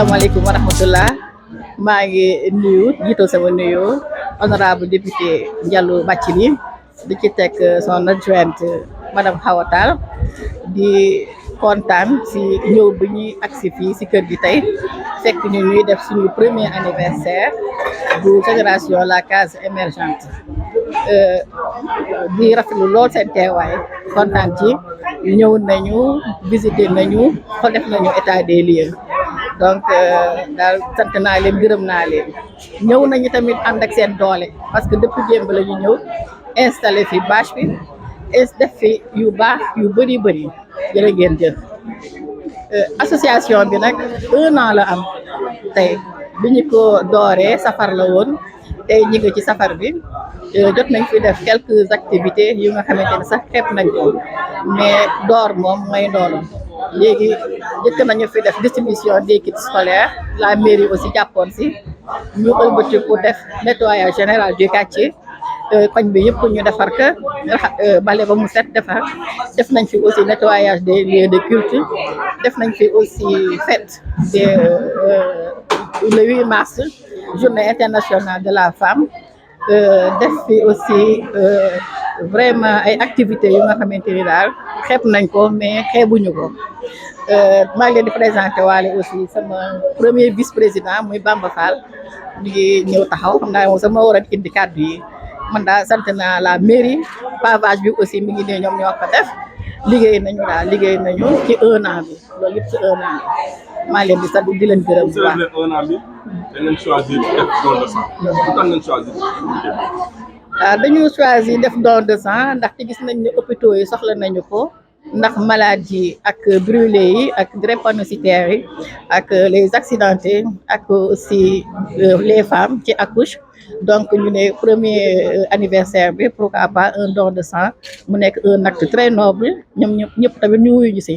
asalaamaaleykum wa rahmatullah maa ngi nuyu jiital sama nuyu honorable député Ndiallo Bathily di ci teg son adjointe madame Hawa Tall di kontaan si ñëw bi ñuy agsi fii si kër gi tey fekk ñu ñuy def suñu premier anniversaire bu génération la case émergente di rafetlu lool seen teewaay kontaan ci ñëw nañu visiter nañu xool def nañu état des lieux donc daal sant naa leen gërëm naa leen ñëw nañu tamit ànd ak seen doole parce que depuis démb la ñu ñëw installé fi bâche bi def fi yu baax yu bëri jërë ngeen jëf association bi nag 1 an la am tey bi ñu ko dooree safar la woon tey ñi ngi ci safar bi jot nañ fi def quelques activités yu nga xamante ne sax xeeb nañ ko mais door moom mooy doolu léegi jëkk nañu fi def distribution des kits scolaires la mairie aussi jàppoon si ñu ëlbati pour def nettoyage général du quartier koñ bi yëpp ñu defar que bale ba mu set defar def nañ fi aussi nettoyage des lieux de culte def nañ fi aussi fête des le 8 mars journée internationale de la femme def fi aussi vraiment ay activités yu nga xamante ni daal xeeb nañ ko mais xeebuñu ko maa ngi leen di présenté waale aussi sama premier vice président muy Bamba Fall mi ngi ñëw taxaw xam naa moom sama war a indi kàddu yi man daal sant naa la mairie pavage bi aussi mi ngi ne ñoom ñoo ko def liggéey nañu ci 1 an bi loolu yëpp ci 1 an bi maa leen di sant di leen gërëm bu baax. 1 an bi da ngeen choisir def don de sang lu tax ngeen choisir. waaw dañu choisir def don de sang ndaxte gis nañ ne hôpitaux yi soxla nañu ko ndax maladie ak brûlé yi ak drépanocytaires yi ak les accidentés ak aussi les femmes qui accouchent donc ñu ne premier anniversaire bi pourquoi pas un don de sang mu nekk un acte très noble ñoom ñëpp tamit ñu wuyu ñu si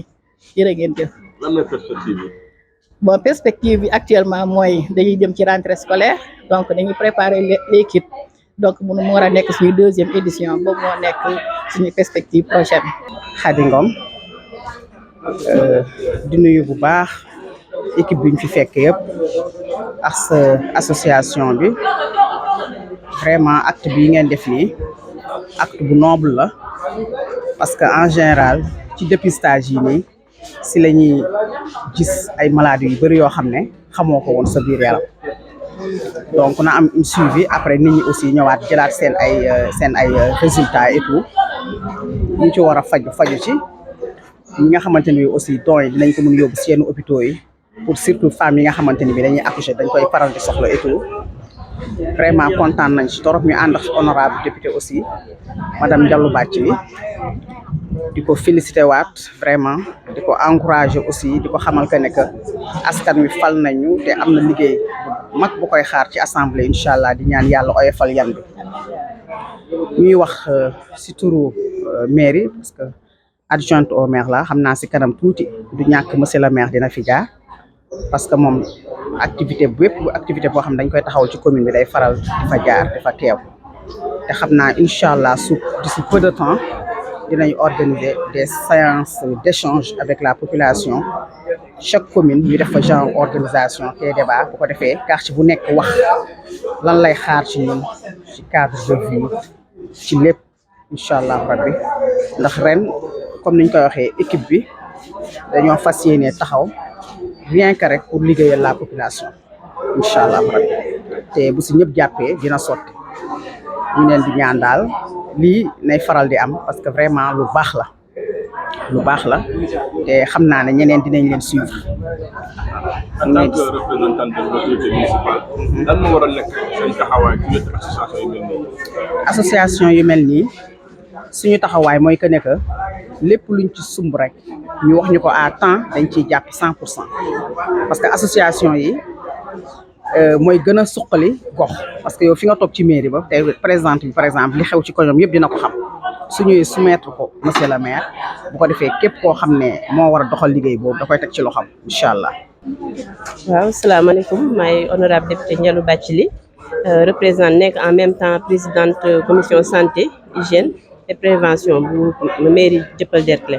jërë ngeen jëf. lan mooy perspective yi. bon perspective bi actuellement mooy dañuy jëm ci rentrée scolaire donc dañuy préparer les kits donc mu war a nekk suñu 2e édition boobu moo nekk suñu perspective prochaine. Khady Ngom di nuyu bu baax équipe bi ñu fi fekk yëpp ak sa association bi vraiment acte bi ngeen def nii acte bu noble la parce que en général ci dépistage yi nii si la ñuy gis ay maladies yu bëri yoo xam ne xamoo ko woon sa biir yaram donc na am une suivi après nit ñi aussi ñëwaat jëlaat seen ay résultats et tout ñu ci war a faju ci ñi nga xamante ni aussi dons yi dinañ ko mën yóbbu si yenn hôpitaux yi pour surtout femmes yi nga xamante ni bi dañuy accoucher dañ koy faral di soxla et tout vraiment kontaan nañ ci torop ñu ànd ak honorable député aussi madame Ndiallo Bathily di ko félicité waat vraiment di ko encouragé aussi di ko xamal que ne que askan wi fal nañu te am na liggéey bu mag bu koy xaar ci assemblée incha allah di ñaan yàlla oyofal yan bi ñuy wax si turu mairie parce que adjointe au maire la xam naa si kanam tuuti du ñàkk monsieur le maire dina fi jaar parce que moom activité boo xam ne dañ koy taxawal ci commune bi day faral di fa jaar di fa teew te xam naa incha allah d'ici peu de temps dinañ organiser des séances d'échange avec la population chaque commune ñu def fa genre organisation te débat bu ko defee quartier bu nekk wax lan lay xaar ci ñun ci cadre de vie ci lépp incha allah rabbi ndax ren comme niñ koy waxee équipe bi dañoo fas yéene taxaw rien que rek pour liggéeyal la population incha allah rabbi te bu si ñëpp jàppee dina sotti ñu leen di ñaan daal lii nay faral di am parce que vraiment lu baax la te xam naa ne ñeneen dinañ leen suivre. en tant que représentant de l'autorité municipale. lan moo war a nekk seen taxawaay ci wetu association yu mel nii. suñu taxawaay mooy que ne que lépp luñ ci sumb rek ñu wax ñu ko à temps dañ ciy jàpp 100% parce que association yi mooy gën a suqali gox parce que yow fi nga toog ci mairie ba tey présidente bi par exemple li xew ci koñom yëpp dina ko xam suñuy soumettre ko monsieur le maire bu ko defee képp koo xam ne moo war a doxal liggéey boobu da koy teg ci loxam incha allah. waaw salaamaaleykum maay honorable député Ndiallo Bathily représente nekk en même temps présidente commission santé hygiène et prévention bu mairie Dieuppeul Derklé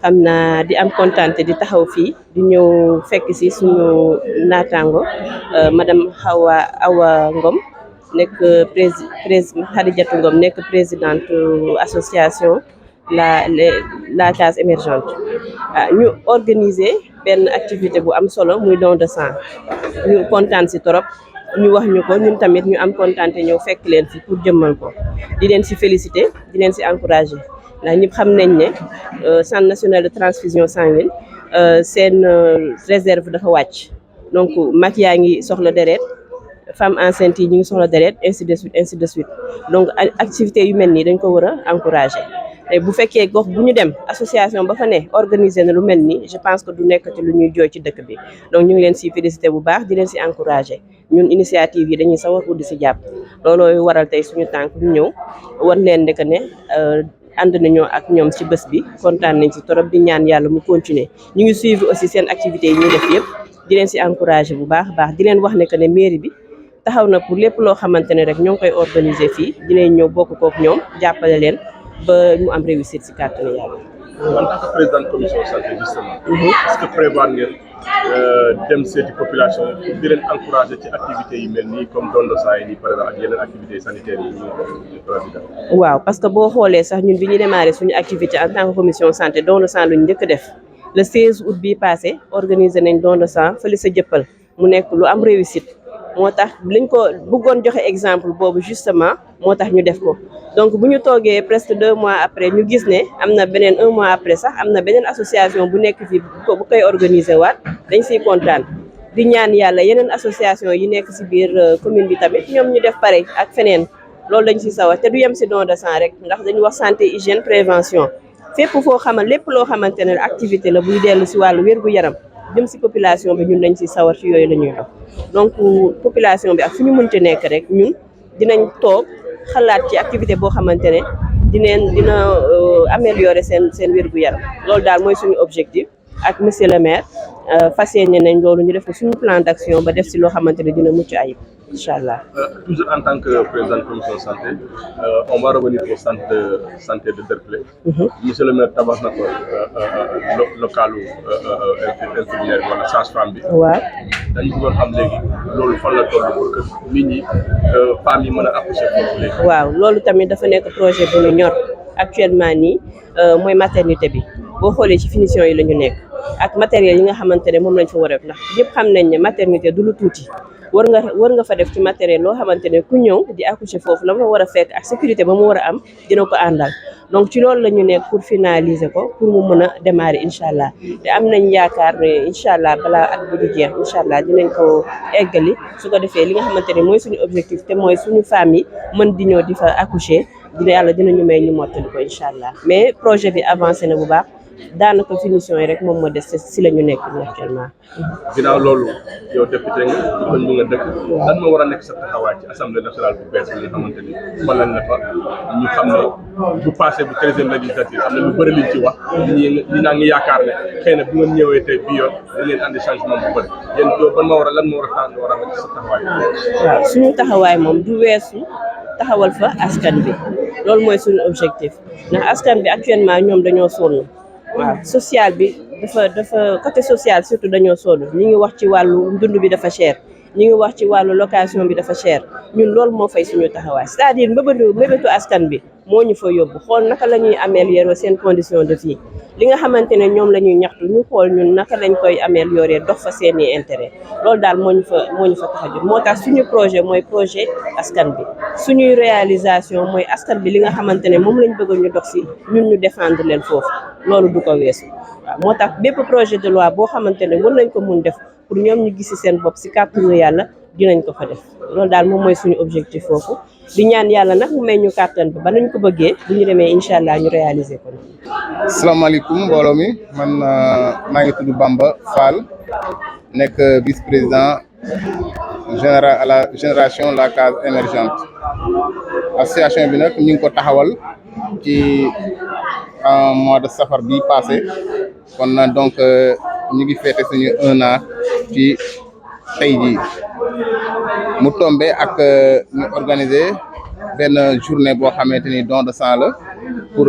xam naa di am kontaan di taxaw fii di ñëw fekk si suñu naataango madame Awa Ngom nekk Khadijatou Ngom nekk présidente association la case émergente ñu organiser benn activité bu am solo muy don de sang ñu kontaan si trop ñu wax ñu ko ñun tamit ñu am kontaan ñëw fekk leen fi pour jëmmal ko di leen si féliciter di leen si encourager ndax ñëpp xam nañ ne centre national de transfusion sanguine seen réserve dafa wàcc donc mag yaa ngi soxla deret femme enceinte yi ñu ngi soxla deret ainsi de suite donc activité yu mel nii dañ ko war a encourager te bu fekkee gox bu ñu dem association ba fa ne organiser na lu mel nii je pense que du nekkati lu ñuy jooy ci dëkk bi donc ñu ngi leen si féliciter bu baax di leen si encourager ñun initiative yi dañuy sawar di si jàpp loolooy waral tey suñu tànk ñu ñëw wan leen ne que ne ànd nañoo ak ñoom ci bés bi kontaan nañ ci torop di ñaan yàlla mu continuer ñu ngi suivre aussi seen activités yi ñuy def yëpp di leen si encourager bu baax baax di leen wax ne que ne mairie bi taxaw na pour lépp loo xamante ne rek ñoo ngi koy organiser fii dinañ ñëw bokk kook ñoom jàppale leen ba mu am réussite ci kàttanu yàlla. En tant que présidente commission santé justement. est-ce que prévoir ngeen dem seeti population pour di leen encourager ci activités yi mel nii comme don de sang yi nii par exemple ak yeneen activités sanitaires yi ñu waaw parce que boo xoolee sax ñun bi ñu démarré suñu activité en tant que commission santé don de sang lu ñu njëkk def le 16 août bii passé organisé nañ don de sang fële sa jëppal mu nekk lu am réussite. moo tax liñ ko bëggoon joxe exemple boobu justement moo tax ñu def ko donc bu ñu toogee presque 2 mois après ñu gis ne am na beneen 1 mois après sax am na beneen association bu nekk fii bu koy organiser waat dañ siy kontaan di ñaan yàlla yeneen association yi nekk si biir commune bi tamit ñoom ñu def pare ak feneen loolu dañ si sawar te du yem si don de sang rek ndax dañu wax santé hygiène prévention fépp foo xamal lépp loo xamante ne activité la buy dellu si wàllu wér-gu-yaram jëm si population bi ñun dañ si sawar ci yooyu la ñuy dox donc population bi ak fu ñu mënti nekk rek ñun dinañ toog xalaat ci activité boo xamante ne dina améliorer seen wér-gu-yaram loolu daal mooy suñu objectif ak monsieur le maire fas yéene nañ loolu ñu def ko suñu plan d'action ba def si loo xamante ne dina mucc ayib incha allah. Toujours en tant que président de commission santé on va revenir au centre de santé de Derklé. Monsieur le maire tabax na ko localu infirmière wala sage-femme bi. waaw dañu bëggoon xam léegi loolu fan la toll pour que nit ñi femmes yi mën a accoucher foofu léegi. waaw loolu tamit dafa nekk projet bu ñu ñor actuellement nii mooy maternité bi boo xoolee ci finition yi la ñu nekk ak matériel yi nga xamante ne moom lañ fa war a def ndax ñëpp xam nañ ne maternité du lu tuuti. war nga fa def ci matériel loo xamante ne ku ñëw di accoucher foofu la ma war a fekk ak sécurité ba mu war a am dina ko àndal donc ci loolu la ñu nekk pour finaliser ko pour mu mën a démarrer incha allah te am nañ yaakaar ne incha allah balaa at bi di jeex incha allah dinañ ko eggali su ko defee li nga xamante ne mooy suñu objectif te mooy suñu famille mën di ñëw di fa accoucher dinañu may ñu mottali ko incha allah mais projet bi avancé na bu baax. daanaka finition yi rek moom moo des si la ñu nekk actuellement. ginnaaw loolu yow député nga koñ bu nga dëkk lan moo war a nekk sa taxawaay ci assemblée nationale bu bees bi nga xamante ni falal na fa ñu xam ne bu passé bu 13e législature am na lu bëri liñ ci wax ñi naa ngi yaakaar ne xëy na bu ngeen ñëwee tey bii yoon dañ leen andi changement bu bëri yéen lan moo war a nekk sa taxawaay. waaw suñu taxawaay moom du weesu taxawal fa askan bi loolu mooy suñu objectif ndax askan bi actuellement ñoom dañoo sonn. waaw social bi dafa côté social surtout dañoo sonn ñi ngi wax ci wàllu dund bi dafa cher ñi ngi wax ci wàllu location bi dafa cher ñun loolu moo fay suñu taxawaay c'est-à-dire mbébétu askan bi moo ñu fa yóbbu xool naka la ñuy améliorer seen condition de vie li nga xamante ne ñoom la ñuy ñaxtu ñu xool ñun naka lañ koy améliorer dox fa seeni intérêt loolu daal moo ñu fa tax a jóg moo tax suñu projet mooy projet askan bi suñuy réalisation mooy askan bi li nga xamante ne moom lañ bëgg ñu dox si ñun ñu défendre leen foofu loolu du ko weesu waaw moo tax bépp projet de loi boo xamante ne war nañ ko mun def pour ñoom ñu gisi seen bopp si kàttanu yàlla dinañ ko fa def loolu daal moom mooy suñu objectif foofu di ñaan yàlla nag mu may ñu kàttan ba nañ ko bëggee bu ñu demee incha allah ñu réaliser ko. asalaamaaleykum mbooloo mi man maa ngi tudd Bamba Fall nekk vice-président général à la génération la case émergente association bi nag ñu ngi ko taxawal ci mois de safar bi passé kon donc ñu ngi fêté suñu 1 an ci tey jii mu tombé ak ñu organiser benn journée boo xamante ni don de sang la pour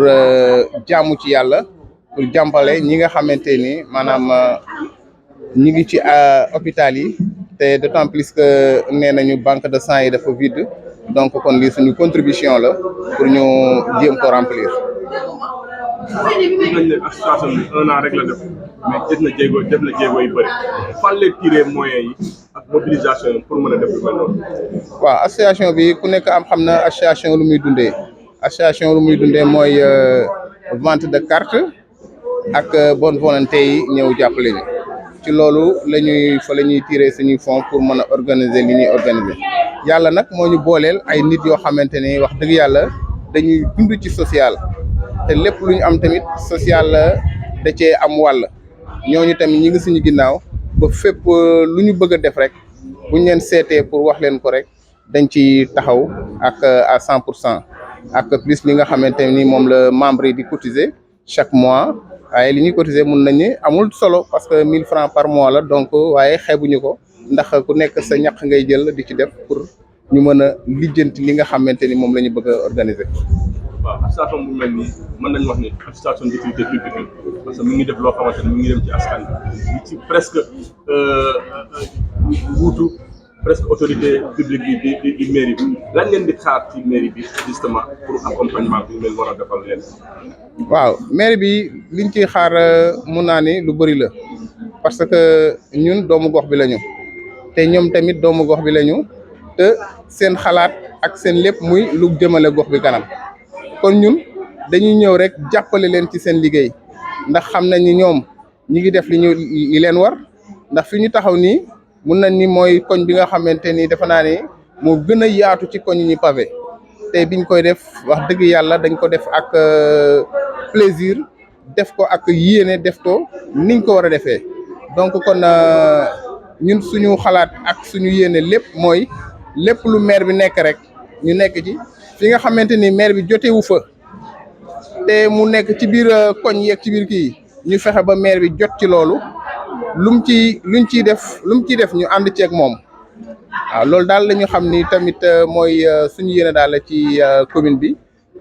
jaamu ci yàlla pour jàmpale ñi nga xamante ni maanaam ñi ngi ci hôpital yi te d'autant plus que nee nañu banque de sang yi dafa vide donc kon lii suñu contribution la pour ñu jéem ko remplir. gis nañ ne association bi 1 an rek la def mais def na jéego yu bëri fan lay tiré moyens yi ak mobilisation yi pour mën a def lu mel noonu. waaw association bi ku nekk am xam na association lu muy dundee mooy vente de carte ak bonne volonté yi ñëw jàppale ñu ci loolu la ñuy tiré suñuy fonds pour mën a organiser li ñuy organiser yàlla nag moo ñu booleel ay nit yoo xamante ni wax dëgg yàlla dañuy dund ci social te lépp lu ñu am tamit social da cee am wàll ñooñu tamit ñi ngi suñu ginnaaw ba fépp lu ñu bëgg a def rek buñ leen seetee pour wax leen ko rek dañ ci taxaw ak à 100% ak plus li nga xamante ni moom la membre yi di cotiser chaque mois waaye li ñuy cotiser mun nañu amul solo parce que 1000 francs par mois la donc waaye xeebuñu ko ndax ku nekk sa ñaq ngay jël di ci def pour ñu mën a lijjanti li nga xamante ni moom la ñu bëgg a organiser. waaw association bu mel nii mën nañu wax ni association d'utilité publique parce que mi ngi def loo xamante ni mi ngi dem ci askan bi ci presque wuutu presque autorité publique bi di mairie bi lan ngeen di xaar ci mairie bi justement pour accompagnement bi leen war a defal leen. waaw mairie bi liñ ciy xaar mun naa ni lu bëri la parce que ñun doomu gox bi lañu te ñoom tamit doomu gox bi lañu te seen xalaat ak seen lépp muy lu jëmale gox bi kanam kon ñun dañuy ñëw rek jàppale leen ci seen liggéey ndax xam nañ ni ñoom ñi ngi def li leen war ndax fi ñu taxaw nii mun nañ ni mooy koñ bi nga xamante ni defe naa ni moo gën a yaatu ci koñ ñi pavé te biñ koy def wax dëgg yàlla dañ ko def ak plaisir def ko ak yéene def ko niñ ko war a defee donc kon ñun suñu xalaat ak suñu yéene lépp mooy lépp lu maire bi nekk rek ñu nekk ci fi nga xamante ni maire bi jotewu fa te mu nekk ci biir koñ yeeg ci biir kii ñu fexe ba maire bi jot ci loolu luñ ciy def ñu ànd ceeg moom waaw loolu daal la ñu xam ni tamit mooy suñu yéene daal ci commune bi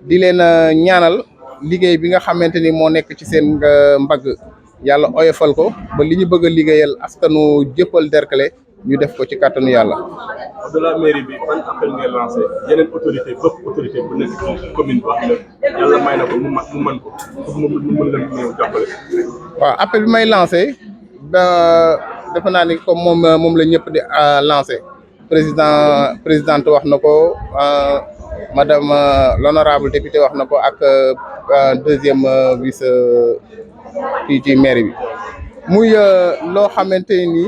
di leen ñaanal liggéey bi nga xamante ni moo nekk ci seen mbagg yàlla oyofal ko ba li ñu bëgg a liggéeyal askanu Dieuppeul Derklé ñu def ko ci kàttanu yàlla. au-delà mairie bi ban appel ngeen lancé yeneen autorité bu nekk ci commune bi wax na yàlla may na ko mu mën ko pour mu mën leen ñëw jàppale. waaw appel bi may lancé defe naa ni comme moom la ñëpp di lancé présidente wax na ko madame l'honorable député wax na ko ak deuxième vice kii ci mairie bi muy loo xamante ni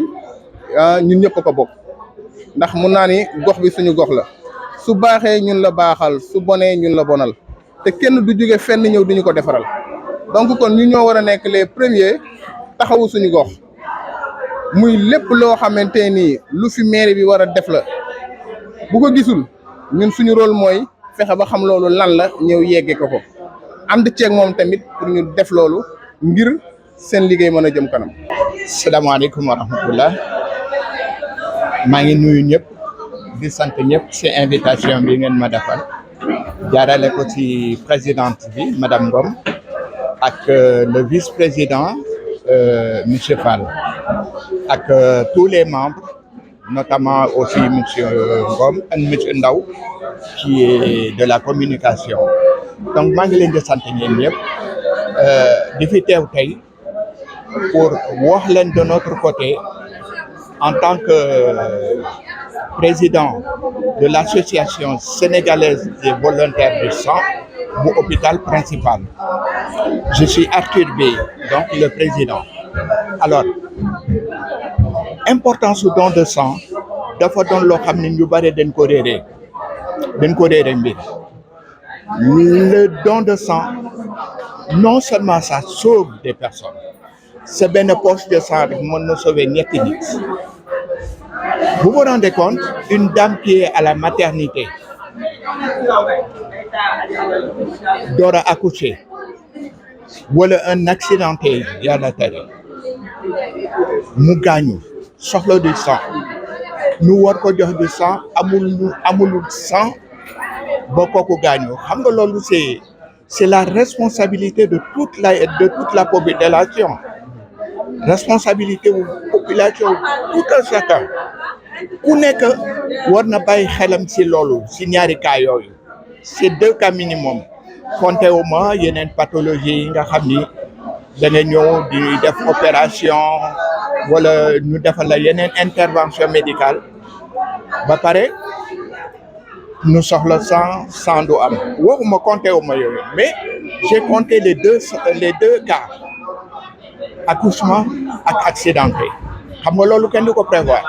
ñun ñëpp ko bokk ndax mun naa ni gox bi suñu gox la su baaxee ñun la baaxal su bonee ñun la bonal te kenn du jóge fenn ñëw duñu ko defaral donc kon ñu ñoo war a nekk les premiers taxawu suñu gox muy lépp loo xamante ni lu fi mairie bi war a def la bu ko gisul ñun suñu rôle mooy fexe ba xam loolu lan la ñëw yegge ko ànd ceeg moom tamit pour ñu def loolu ngir seen liggéey mën a jëm kanam. salaamaaleykum wa rahmatullah maa ngi nuyu ñëpp di sant ñëpp ci invitation bi ngeen ma defal jaarale ko ci présidente bi madame Ngom ak le vice-président monsieur Fall ak tous les membres notamment aussi monsieur Ngom ak monsieur Ndaw qui est de la communication donc maa ngi leen di sant ñeen ñëpp di fi teew tey pour wax leen de notre côté en tant que président de l'association sénégalaise des volontaires du sang bu hôpital principal. Je suis Arthur Bey, donc le président. Alors, importance su don de sang dafa doon loo xam ne ñu bare dañ ko réeree mbir. Le don de sang, non seulement ça sauve des personnes, c'est benn poche de sang rek mën na sauver ñetti nit. Vous vous rendez compte, une dame qui est à la maternité door a accoucher wala un accidenté yàlla tere mu gaañu soxla du sang ñu war ko jox du sang amul sang ba kooku gaañu xam nga loolu c'est la responsabilité de toute la population. Responsabilité wu population tout un chacun ku nekk war na bàyyi xelam ci loolu ci ñaari cas yooyu c'est 2 cas minimum compté wu ma yeneen pathologie yi nga xam ni da nga ñëw di def opération wala ñu defal la yeneen intervention médicale ba pare ñu soxla sans du am waxuma compté wu ma yooyu mais j'ai compté les deux cas accouchement ak accidenté xam nga loolu kenn du ko prévoir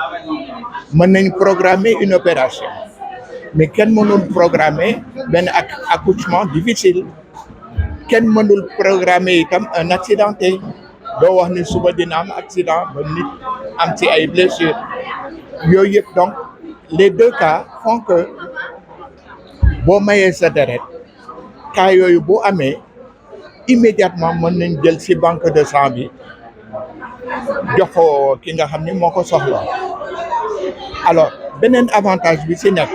mën nañ programmer une opération mais kenn mënul programmer benn accouchement difficile kenn mënul programmer itam un accidenté doo wax ni suba dina am accident ba nit am ci ay blessures yooyu yëpp donc les 2 cas font que boo mayee sa deret cas yooyu bu amee immédiatement mën nañ jël ci banque de sang bi jox ko ki nga xam ni moo ko soxla alors beneen avantage bi ci nekk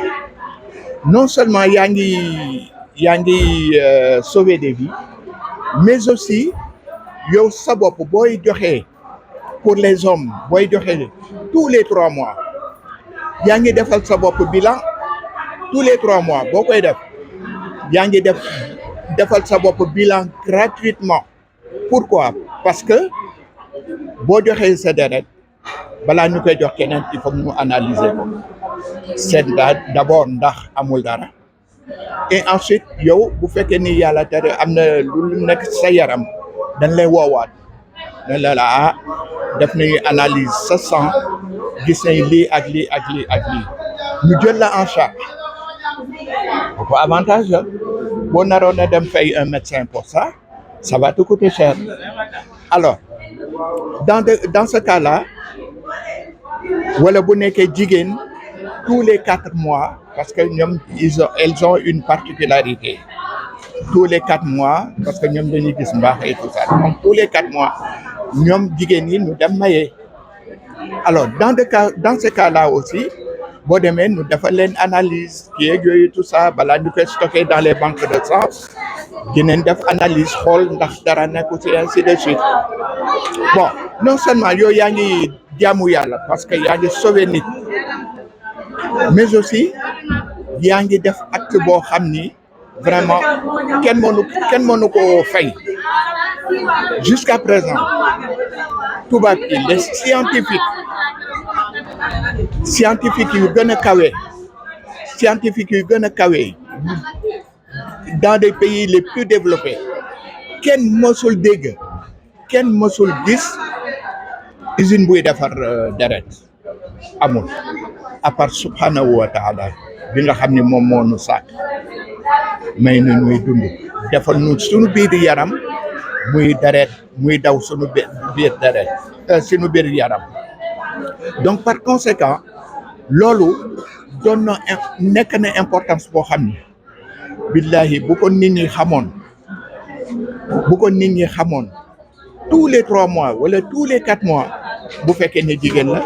non seulement yaa ngi sauver des vies mais aussi yow sa bopp booy joxe pour les hommes booy joxe tous les 3 mois yaa ngi defal sa bopp bilan tous les 3 mois boo koy def yaa ngi defal sa bopp bilan gratuitement pourquoi parce que boo joxee sa deret balaa ñu koy jox keneen il faut ñu analyser ko seet d'abord ndax amul dara et ensuite yow bu fekkee ni yàlla tere am na lu nekk sa yaram dañ lay woowaat dañ la def nañu analyse sa sang gis nañ lii ak lii ak lii ak lii ñu jël la en charge ko avantage la boo naroon na dem fay un médecin pour ça va te coûter cher alors dans ce cas-là wala bu nekkee jigéen tous les 4 mois parce que ñoom elles ont une particularité tous les 4 mois parce que ñoom dañuy gis mbaax et tout ça donc tous les 4 mois ñoom jigéen ñi ñu dem maye alors dans ce cas-là aussi boo demee ñu defal leen analyse kii yeeg yooyu tout ça balaa ñu koy stocké dans les banques de sang dinañ def analyse xool ndax dara nekku ci ainsi de suite bon non seulement yooyu yaa ngi jaamu yàlla parce que yaa ngi sauver nit mais aussi yaa ngi def acte boo xam ni vraiment kenn mënu ko fay jusqu'à présent tubaab yi les scientifiques yu gën a kawe dans des pays les plus développés kenn mësul dégg kenn mësul gis usine buy defar deret amul à part subhanahu wa taala bi nga xam ni moom moo nu sàkk may nu ñuy dund defal nu suñu biir yaram muy deret muy daw suñu biir deret suñu biir yaram donc par conséquent loolu doon na nekk na importance boo xam ni billahi bu ko nit ñi xamoon tous les 3 mois wala tous les 4 mois bu fekkee ne jigéen la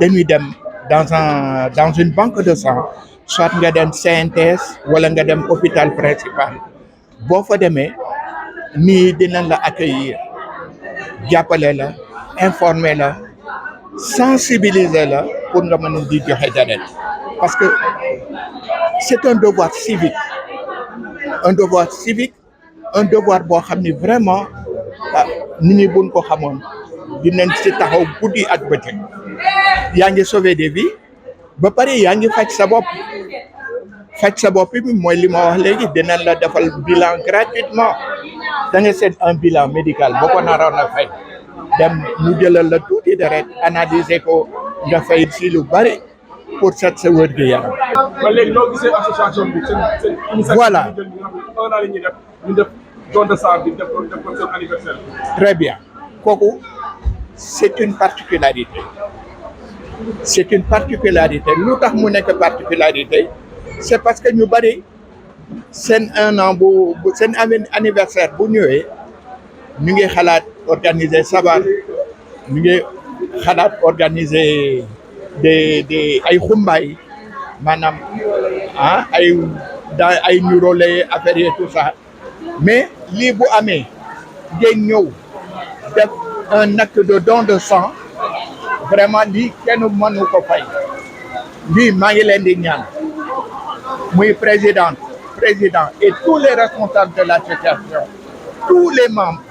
dañuy dem dans une banque de sang soit nga dem CNTS wala nga dem hôpital principal boo fa demee nii dinañ la accueillir jàppale la informer la sensibiliser la pour nga mën di joxe deret parce que c'est un devoir civique un devoir boo xam ni vraiment nit ñi buñ ko xamoon dinañ ci taxaw guddi ak bëccëg yaa ngi sauver des vies ba pare yaa ngi faj sa bopp bi mooy li ma wax léegi dinañ la defal bilan gratuitement da nga seet un bilan médical boo ko naroon a fay dem ñu jëlal la tuuti deret analyser ko nga fay si lu bari pour set sa wér gu yaram. ba léegi noo gisee association bi seen initiative voilà ñu def don de sang bi def ko seen anniversaire. Très bien kooku c'est une particularité lu tax mu nekk particularité c'est parce que ñu bari seen 1 an bu seen anniversaire bu ñëwee ñu ngi xalaat organiser sabar ñu ngi xalaat organiser des ay xumbaay maanaam ay nurole affaire yi tout ça mais lii bu amee ngeen ñëw def un acte de don de sang vraiment lii kenn mënu ko fay lii maa ngi leen di ñaan muy président et tous les responsables de l'association tous les membres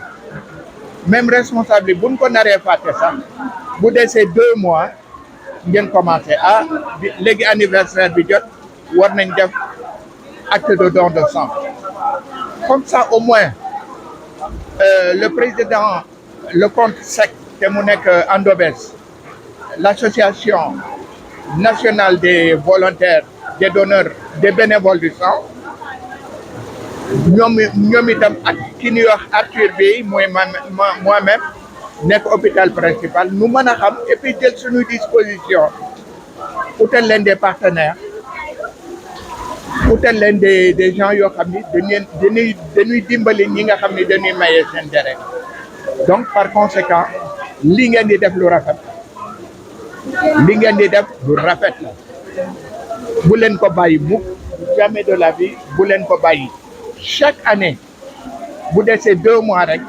même responsable yi buñ ko naree fàtte sax bu desee 2 mois ngeen commencé léegi anniversaire bi jot war nañ def acte de don de sang comme ça au moins le président le compte sec te mu nekk Andobes l'association nationale des volontaires des donneurs des bénévoles du sang ñoom itam ak ki ñuy wax Arthur Bey mooy moi-même nekk hôpital principal nu mën a xam et puis jël suñu disposition utal leen des partenaires utal leen des gens yoo xam ni dañuy dimbali ñi nga xam ni dañuy maye seen deret donc par conséquent li ngeen di def lu rafet la bu leen ko bàyyi mukk jamais de la vie bu leen ko bàyyi chaque année bu desee 2 mois rek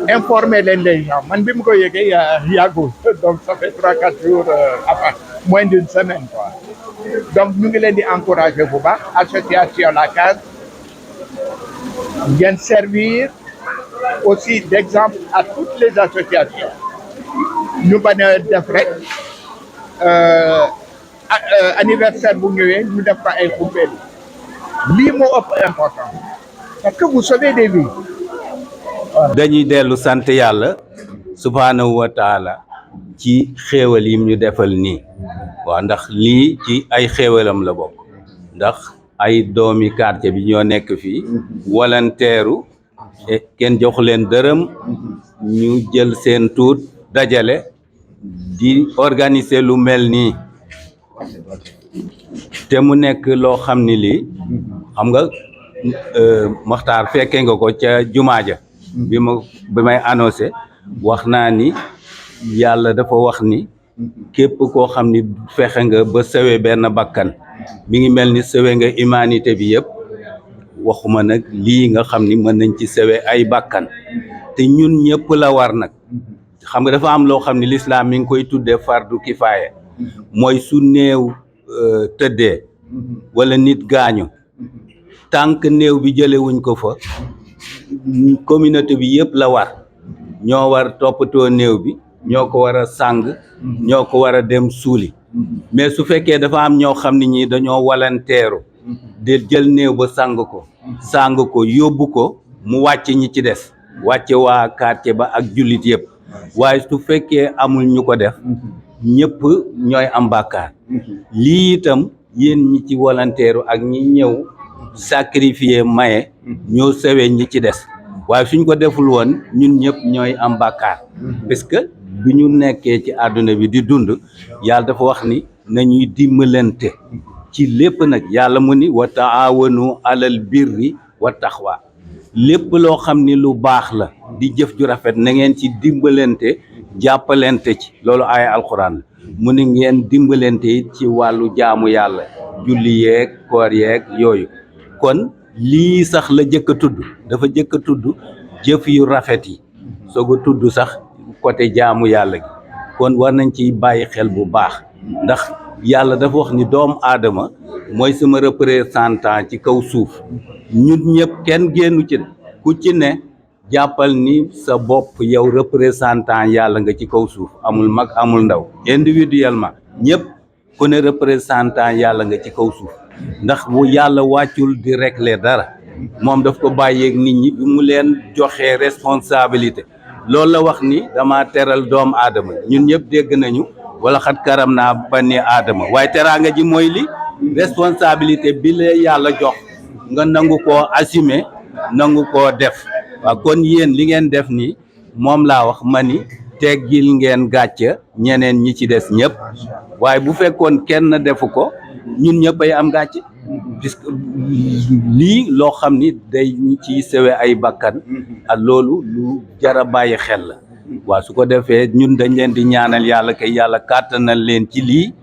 informer leen les gens man bi mu ko yëgee yàggul donc ça fait 3-4 jours enfin moins d'une semaine quoi donc ñu ngi leen di encourager bu baax association La Case ngeen servir aussi d'exemple à toutes les associations ñu bañ a def rek anniversaire bu ñëwee ñu def ko ay xumbeelu lii moo ëpp important parce que vous sauvez des vies. dañuy dellu sant yàlla subhaanahu wa taala ci xéewal yim ñu defal nii waaw ndax lii ci ay xéewalam la bokk ndax ay doomi quartier bi ñoo nekk fii volontaire kenn joxu leen dërëm ñu jël seen tuut dajale di organiser lu mel nii te mu nekk loo xam ni lii xam nga Maxtaar fekke nga ko ca jumaa ja bi may annoncé wax naa ni yàlla dafa wax ni képp koo xam ni fexe nga ba sewee benn bakkan mi ngi mel ni sewee nga humanité bi yëpp waxuma nag lii nga xam ni mën nañ ci sewee ay bakkan te ñun ñëpp la war nag xam nga dafa am loo xam ni l'islam mi ngi koy tuddee fardu kifaaya mooy su néew tëddee wala nit gaañu tànk néew bi jëlewuñ ko fa communauté bi yëpp la war ñoo war toppatoo néew bi ñoo ko war a sàng ñoo ko war a dem suuli mais su fekkee dafa am ñoo xam ne ñi dañoo walanteeru de jël néew ba sàng ko yóbbu ko mu wàcc ñi ci des wàcce waa quartier ba ak jullit yëpp waaye su fekkee amul ñu ko def ñëpp ñooy am bàkkaar lii itam yéen ñi ci walanteeru ak ñi ñëw sacrifier maye ñoo sewee ñi ci des waaye suñ ko deful woon ñun ñëpp ñooy am bàkkaar parce que bu ñu nekkee ci àdduna bi di dund yàlla dafa wax ni nañuy dimbalante ci lépp nag yàlla mu ni wa taawanu alal birri wa taqwa lépp loo xam ni lu baax la di jëf ju rafet na ngeen ci dimbalante jàppalante ci loolu ay alxuraan la mu ni ngeen dimbalante it ci wàllu jaamu yàlla julli yeeg koor yeeg yooyu kon lii sax la jëkk a tudd dafa jëkk a tudd jëf yu rafet yi soog a tudd sax côté jaamu yàlla gi kon war nañ ci bàyyi xel bu baax ndax yàlla dafa wax ni doomu aadama mooy sama représentant ci kaw suuf ñun ñëpp kenn génnu ci ku ci ne jàppal ni sa bopp yow représentant yàlla nga ci kaw suuf amul mag amul ndaw individuellement ñëpp ku ne représentant yàlla nga ci kaw suuf ndax bu yàlla wàccul di régler dara moom daf ko bàyyeeg nit ñi bi mu leen joxee responsabilité loolu la wax ni dama teral doomu aadama ñun ñëpp dégg nañu wala xat karam naa bani aadama waaye teraanga ji mooy li responsabilité bi la yàlla jox nga nangu koo assumer nangu koo def waaw kon yéen li ngeen def nii moom laa wax ma ni teggil ngeen gàcce ñeneen ñi ci des ñëpp waaye bu fekkoon kenn defu ko ñun ñëpp ay am gàcce puisque lii loo xam ni day ñu ci sewe ay bakkan ak loolu lu jara bàyyi xel la waaw su ko defee ñun dañ leen di ñaanal yàlla kay yàlla kàttanal leen ci lii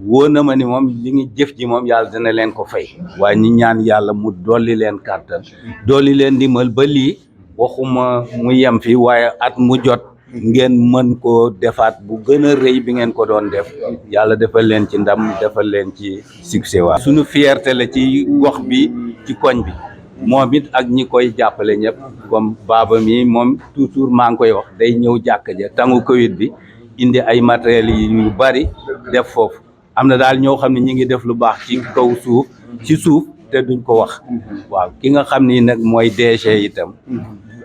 wóor na ma ni moom li ngi jëf ji moom yàlla dina leen ko fay waaye ñi ñaan yàlla mu dolli leen kàttan dolli leen dimbal ba lii waxuma mu yem fi waaye at mu jot ngeen mën ko defaat bu gën a rëy bi ngeen ko doon def yàlla defal leen ci ndam defal leen ci succès waa suñu fierté la ci gox bi ci koñ bi moom it ak ñi koy jàppale ñëpp comme baaba mi moom toujours maa ngi koy wax day ñëw jàkk ja tangu Covid bi indi ay matériels yu bari def foofu am na daal ñoo xam ne ñi ngi def lu baax ci kaw suuf ci suuf te duñ ko wax waaw ki nga xam ni nag mooy DG itam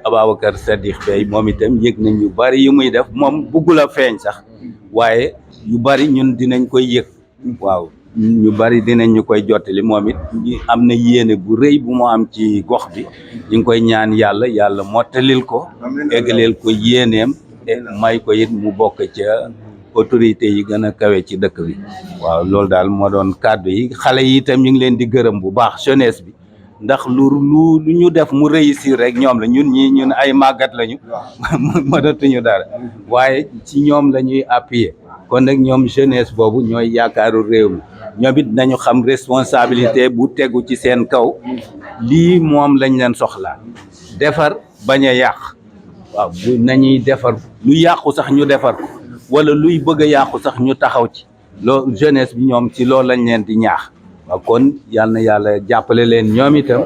Ababacar Sadikh Bey moom itam yëg nañ yu bari yu muy def moom buggul a feeñ sax waaye yu bari ñun dinañ koy yëg waaw ñu bari dinañ ñu koy jottali moom it am na yéene bu rëy bu mu am ci gox bi ñu ngi koy ñaan yàlla mottalil ko eggaleel ko yéeneem may ko it mu bokk ca autorité yi gën a kawe ci dëkk bi waaw loolu daal moo doon kàddu yi xale yi itam ñu ngi leen di gërëm bu baax jeunesse bi ndax lu ñu def mu réussir rek ñoom la ñun ay màggat lañu mënatuñu dara waaye ci ñoom la ñuy appuyer kon nag ñoom jeunesse boobu ñooy yaakaaru réew mi ñoom it nañu xam responsabilité bu tegu ci seen kaw lii moom lañ leen soxlaa defar bañ a yàq waaw bu nañuy defar lu yàqu sax ñu defar ko wala luy bëgg a yàqu sax ñu taxaw ci loolu jeunesse bi ñoom ci loolu lañ leen di ñaax waaw kon yal na yàlla jàppale leen ñoom itam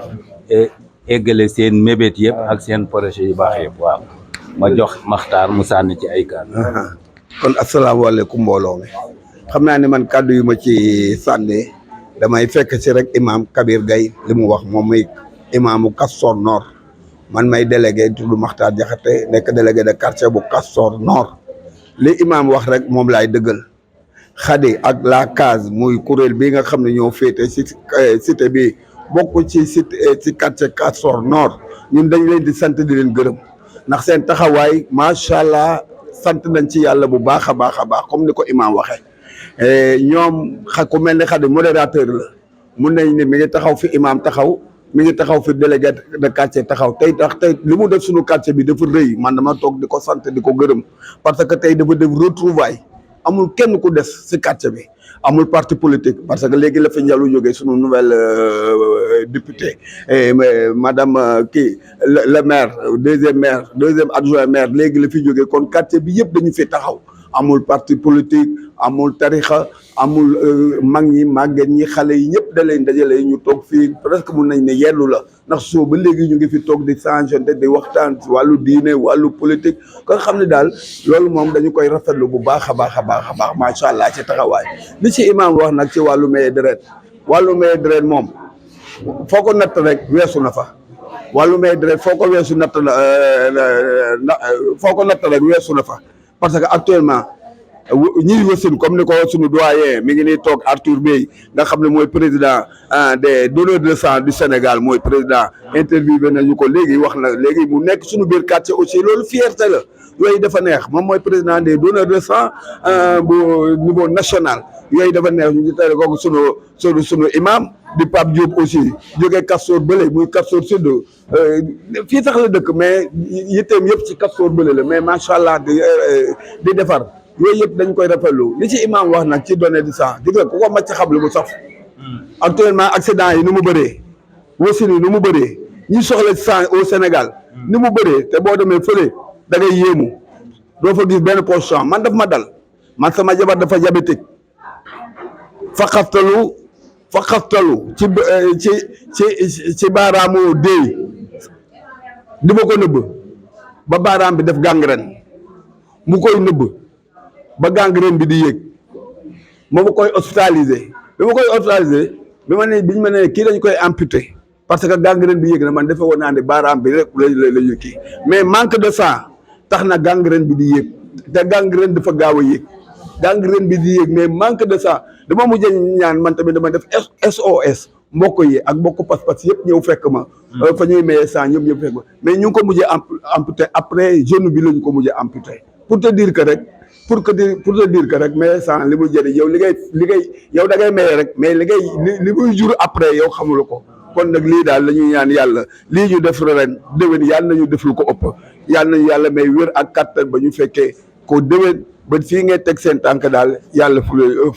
eggale seen mébét yëpp ak seen projet yu baax yëpp waaw ma jox Maxtaar mu sànni ci ay kàddu. kon asalaamaaleykum mbooloo mi xam naa ne man kàddu yu ma ci sànni damay fekk si rek imam Kabir Gaye li mu wax moom muy imaamu Castor Nord man may délégué tudd Maxtaar Jaxate nekk délégué de quartier bu Castor Nord li imam wax rek moom laay dëggal Xadi ak la case muy kuréel bi nga xam ne ñoo féete si cité bi bokk ci cité ci quartier Castor Nord ñun dañ leen di sant di leen gërëm ndax seen taxawaay macha allah sant nañ ci yàlla bu baax a baax comme ni ko imam waxee ñoom ku mel ne Xadi modérateur la mun nañ ne mi ngi taxaw fi imam taxaw mi ngi taxaw fi délégué de quartier taxaw tey li mu def suñu quartier bi dafa rëy man dama toog di ko sant di ko gërëm parce que tey dafa def retrouvaille amul kenn ku des si quartier bi amul parti politique parce que léegi la fi njalu jógee suñu nouvelle député madame kii le maire deuxième adjoint maire léegi la fi jógee kon quartier bi yëpp dañu fi taxaw amul parti politique amul tarixa amul mag ñi màgget ñi xale yi ñëpp da leen dajale ñu toog fii presque mun nañ ne yellu la ndax soo ba léegi ñu ngi fi toog di changé di waxtaan ci wàllu diine wàllu politique kon xam ne daal loolu moom dañu koy rafetlu bu baax a baax macha allah ci taxawaay li ci imam wax nag ci wàllu maye deret moom foo ko natt rek weesu na fa wàllu maye deret foo ko natt rek weesu na fa parce que actuellement ñiy wasin comme ni ko suñu doyen mi ngi nii toog Arthur Bey nga xam ne mooy président des donneurs de sang du Sénégal mooy président interviewé nañu ko léegi wax na léegi mu nekk suñu biir quartier aussi loolu fierté la yooyu dafa neex moom mooy président des donneurs de sang bu niveau national yooyu dafa neex ñu ngi tere kooku sunu imam di Pape Diop aussi jógee Castor bële muy Castor Sud fii sax la dëkk mais yitteem yëpp ci Castor bële la mais macha allah di defar yooyu yëpp dañ koy rafetlu li ci imam wax nag ci données du sang gis nga ku ko màcc xam lu mu saf actuellement accident yi nu mu bëree wasin yi nu mu bëree ñi soxla sang au Sénégal ni mu bëree te boo demee fële da ngay yéemu doo fa gis benn position man daf ma dal man sama jabar dafa diabétique fa xaftalu ci baaraamu déey di ma ko nëbb ba baaraam bi def gangrène mu koy nëbb ba gangrène bi di yéeg ma koy hospitalisé bi biñu ma ne kii dañ koy amputé parce que gangrène bi yéeg na man defe woon naa ne baaraam bi rek la ñu kii mais manque de sang tax na gangrène bi di yéeg te gangrène dafa gaaw a yéeg gangrène bi di yéeg mais manque de sang dama mujj ñaan man tamit dama def SOS mbokk yi ak mbokk pas-pas yëpp ñëw fekk ma fa ñuy maye sang ñëpp fekk ma mais ñu ngi ko mujjee amputé après genou bi la ñu ko mujjee amputé pour te dire que rek maye sang li muy jëriñ yow li ngay yow da ngay maye rek mais li muy jur après yow xamula ko kon nag lii daal la ñuy ñaan yàlla lii ñu def ren déwén yàlla nañu def lu ko ëpp yàlla nañu yàlla may wér ak kattan ba ñu fekkee ko déwén ba fii ngeen teg seen tànk daal yàlla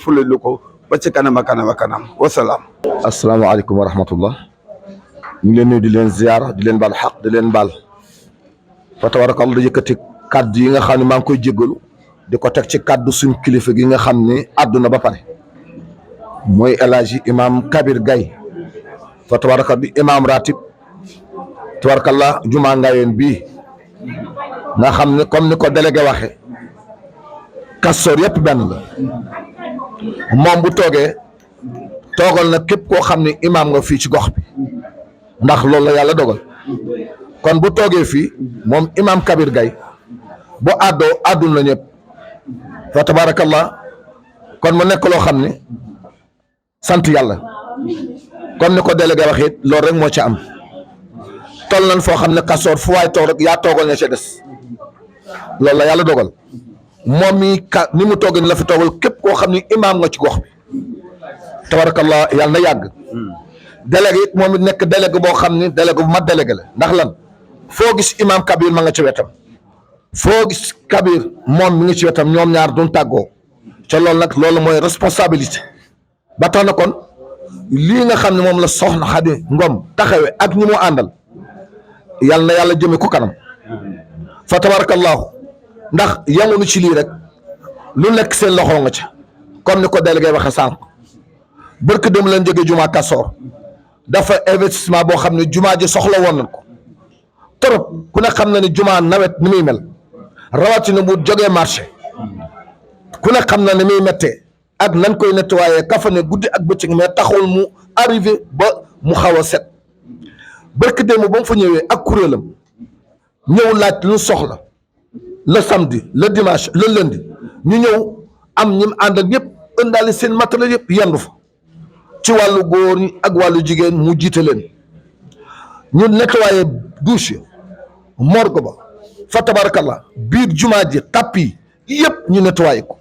fulal lu ko ba ci kanam a kanam a kanam wasalaam. asalaamaaleykum wa rahmatullah ñu ngi leen nuyu di leen ziyaara di leen baal xaq di leen baal fa tabarakallah di yëkkati kaddu yi nga xam ne maa ngi koy jéggalu di ko teg ci kaddu suñ kilifa gi nga xam ne àdduna ba pare mooy El Hadji imam Kabir Gaye fa tabarakallah di imam ratib tabarakallah juma Ngayeen bii nga xam ne comme ni ko délégué waxe Kastoor yëpp benn la moom bu toogee toogal na képp koo xam ne imaam nga fii ci gox bi ndax loolu la yàlla dogal kon bu toogee fii moom imaam Kabir Gaye bu àddoo àdduna la ñëpp fa tabarakallah kon mu nekk loo xam ne sant yàlla comme ni ko délégué waxee loolu rek moo ci am toll nañ foo xam ne Kastoor fu waay toog rek yaa toogal ña ca des loolu la yàlla dogal moom mi ni mu toogee ni la fi toogal képp koo xam ne imaam nga ci gox bi tabarakallah yàlla na yàgg délégué it moom it nekk délégué boo xam ne délégué bu mat délégué la ndax lan foo gis imam Kabir ma nga ci wetam foo gis Kabir moom mi ngi ci wetam ñoom ñaar duñ tàggoo ca loolu nag loolu mooy responsabilité ba tax na kon lii nga xam ne moom la soxna Xadi Ngom taxawee ak ñi mu àndal yàlla na yàlla jëme ko kanam fa tabarakallahu ndax yamuñu ci lii rek lu nekk seen loxo nga ca comme ni ko délégué waxe sànq barke dem leen jóge juma Kastoor dafa investissement boo xam ne juma ji soxla woon nañ ko trop ku ne xam na ne juma nawet ni muy mel rawatina bu jógee marché ku ne xam na ne muy méttee ak nan koy nettoyé kafa ne guddi ak bëccëg mais taxul mu arrivé ba mu xaw a set barke dem ba mu fa ñëwee ak kuréelam ñëw laaj lu soxla le samedi le dimanche le lundi ñu ñëw am ñim àndal ñëpp ëndaale seen matériel yëpp yendu fa ci wàllu góor ñi ak wàllu jigéen mu jiite leen ñu nettoyé douche morgue ba fa tabarakallah biir jumaa ji tapis yëpp ñu nettoyé ko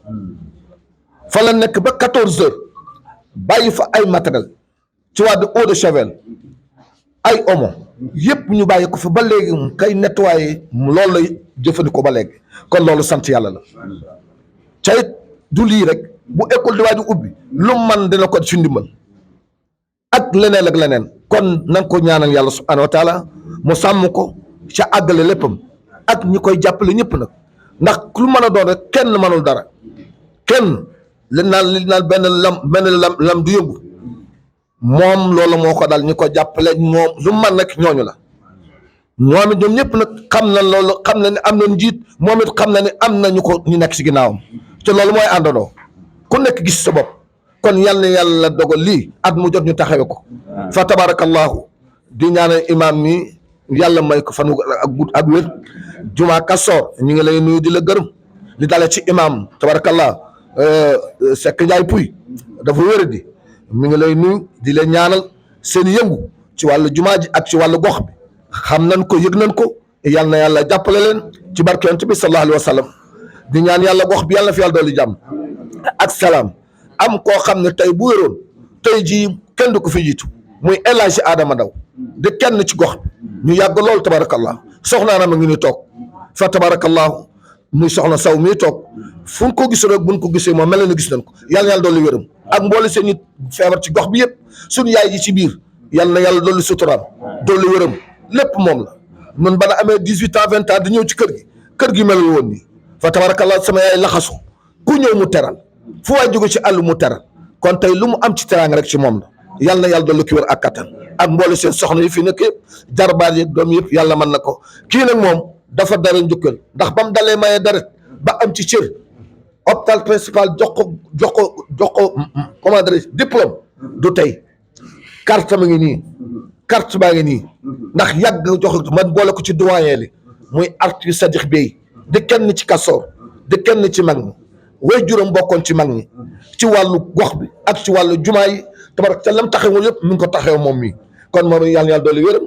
fa la nekk ba 14 heures bàyyi fa ay matériel ci wàllu eau de javel ay omo yëpp ñu bàyyi ko fa ba léegi mu kay nettoyé loolu lay jëfandikoo ba léegi kon loolu sant yàlla la ca it du lii rek bu école di waaju ubbi lu man dina ko ci ndimbal ak leneen ak leneen kon na nga ko ñaanal yàlla subhanahu wa taala mu sàmm ko ca àggale léppam ak ñi koy jàppale ñëpp nag ndax lu mën a doon rek kenn mënul dara kenn li naan benn lam du yëngu moom loolu moo ko dal ñi ko jàppale moom lu man nag ñooñu la ñoom it ñoom ñëpp nag xam na loolu xam na ne am na njiit moom it xam na ne am na ñu ko ñu nekk ci ginnaawam te loolu mooy àndandoo ku nekk gis sa bopp kon yal na yàlla dogal lii at mu jot ñu taxawe ko fa tabarakallahu di ñaanal imam mi yàlla may ko fan ak gudd ak wér juma Kastoor ñu ngi lay nuyu di la gërëm li dale ci imam tabarakallah Seck Ndiaye Pouy dafa wér di mi ngi lay nuyu di la ñaanal seen yëngu ci wàllu jumaa ji ak ci wàllu gox bi xam nañ ko yëg nañ ko yal na yàlla jàppale leen ci barke Yonent bi sallallahu alayhi wa sallam di ñaan yàlla gox bi yàlla fi yàlla dooli jàmm ak salaam am koo xam ne tey bu wéroon tey jii kenn du ko fi jiitu muy El Hadji Adama Ndaw di kenn ci gox bi ñu yàgg loolu tabarakallah soxnaa na ma ngi ni toog fa tabarakallahu muy soxna saw mii toog fu ñu ko gis rek buñ ko gisee moom mel na gis nañ ko yàlla na yàlla dolli wéram ak mboole seen nit feebar ci gox bi yëpp suñu yaay ji ci biir yàlla na yàlla dolli suturaam dolli wéram lépp moom la nun bana amee 18 ans 20 ans di ñëw ci kër gi melul woon nii fa tabarakallah sama yaay laxasu ku ñëw mu teral fu waay jóge ci àll mu teral kon tey lu mu am ci teraanga rek ci moom la yàlla na yàlla dolli ki wér ak kattan ak mboole seen soxna yi fi nekk yëpp jarbaat yi doom yëpp yàlla mën na ko kii nag moom dafa dara njukkal ndax ba mu dalee maye deret ba am ci cër hôpital principal jox ko comment dirais diplôme du tey carte ma ngi nii carte baa ngi nii ndax yàgg jox man boole ko ci doyen li muy artiste Sadikh Bey di kenn ci Kastoor di kenn ci mag ñi way juróom bokkoon ci mag ñi ci wàllu gox bi ak ci wàllu jumaa yi tabarak ca lam taxawul yëpp mi ngi ko taxaw moom mii kon moom yàlla doole wéram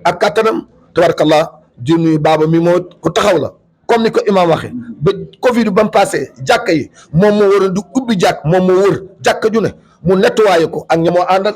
ak kattanam tabarakallah di nuyu baaba mi moo ku taxaw la comme ni ko imam waxee ba Covid ba mu passé jàkka yi moom moo waroon di ubbi jàkk moom moo wër jàkka ju ne mu nettoyé ko ak ña moo àndal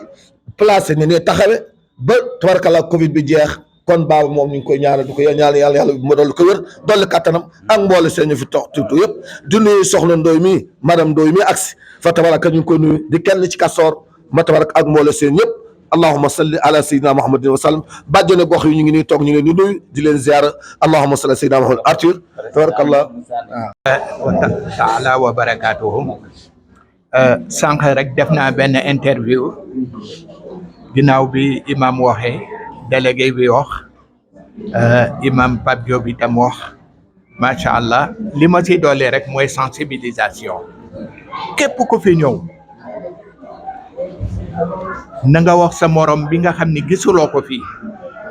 placé ne taxawe ba tabarakallah Covid bi jeex kon baaba moom ñu ngi koy ñaanal di ko ñaan yàlla mu dolli ko wér dolli kattanam ak mboole seen ñu fi toog tuuti yëpp di nuyu soxna Ndoy mi madame Ndoy mi agsi fa tabaraka ñu ngi koy nuyu di kenn ci Kastoor ma tabaraka ak mboole seen ñëpp allahumma salli ala sayyidina muhammadin wa sallam bàjjene gox yi ñu ngi nii toog ñu ngi leen di nuyu di leen ziara allahumma salli ala sayyidina muhammad Arthur tabarakallah wa taala wa barakatuhu sànq rek def naa benn interview ginnaaw bi imam waxee délégué bi wax imam Pape Diop itam wax macha allah li ma si doole rek mooy sensibilisation képp ku fi ñëw na nga wax sa morom bi nga xam ni gisuloo ko fii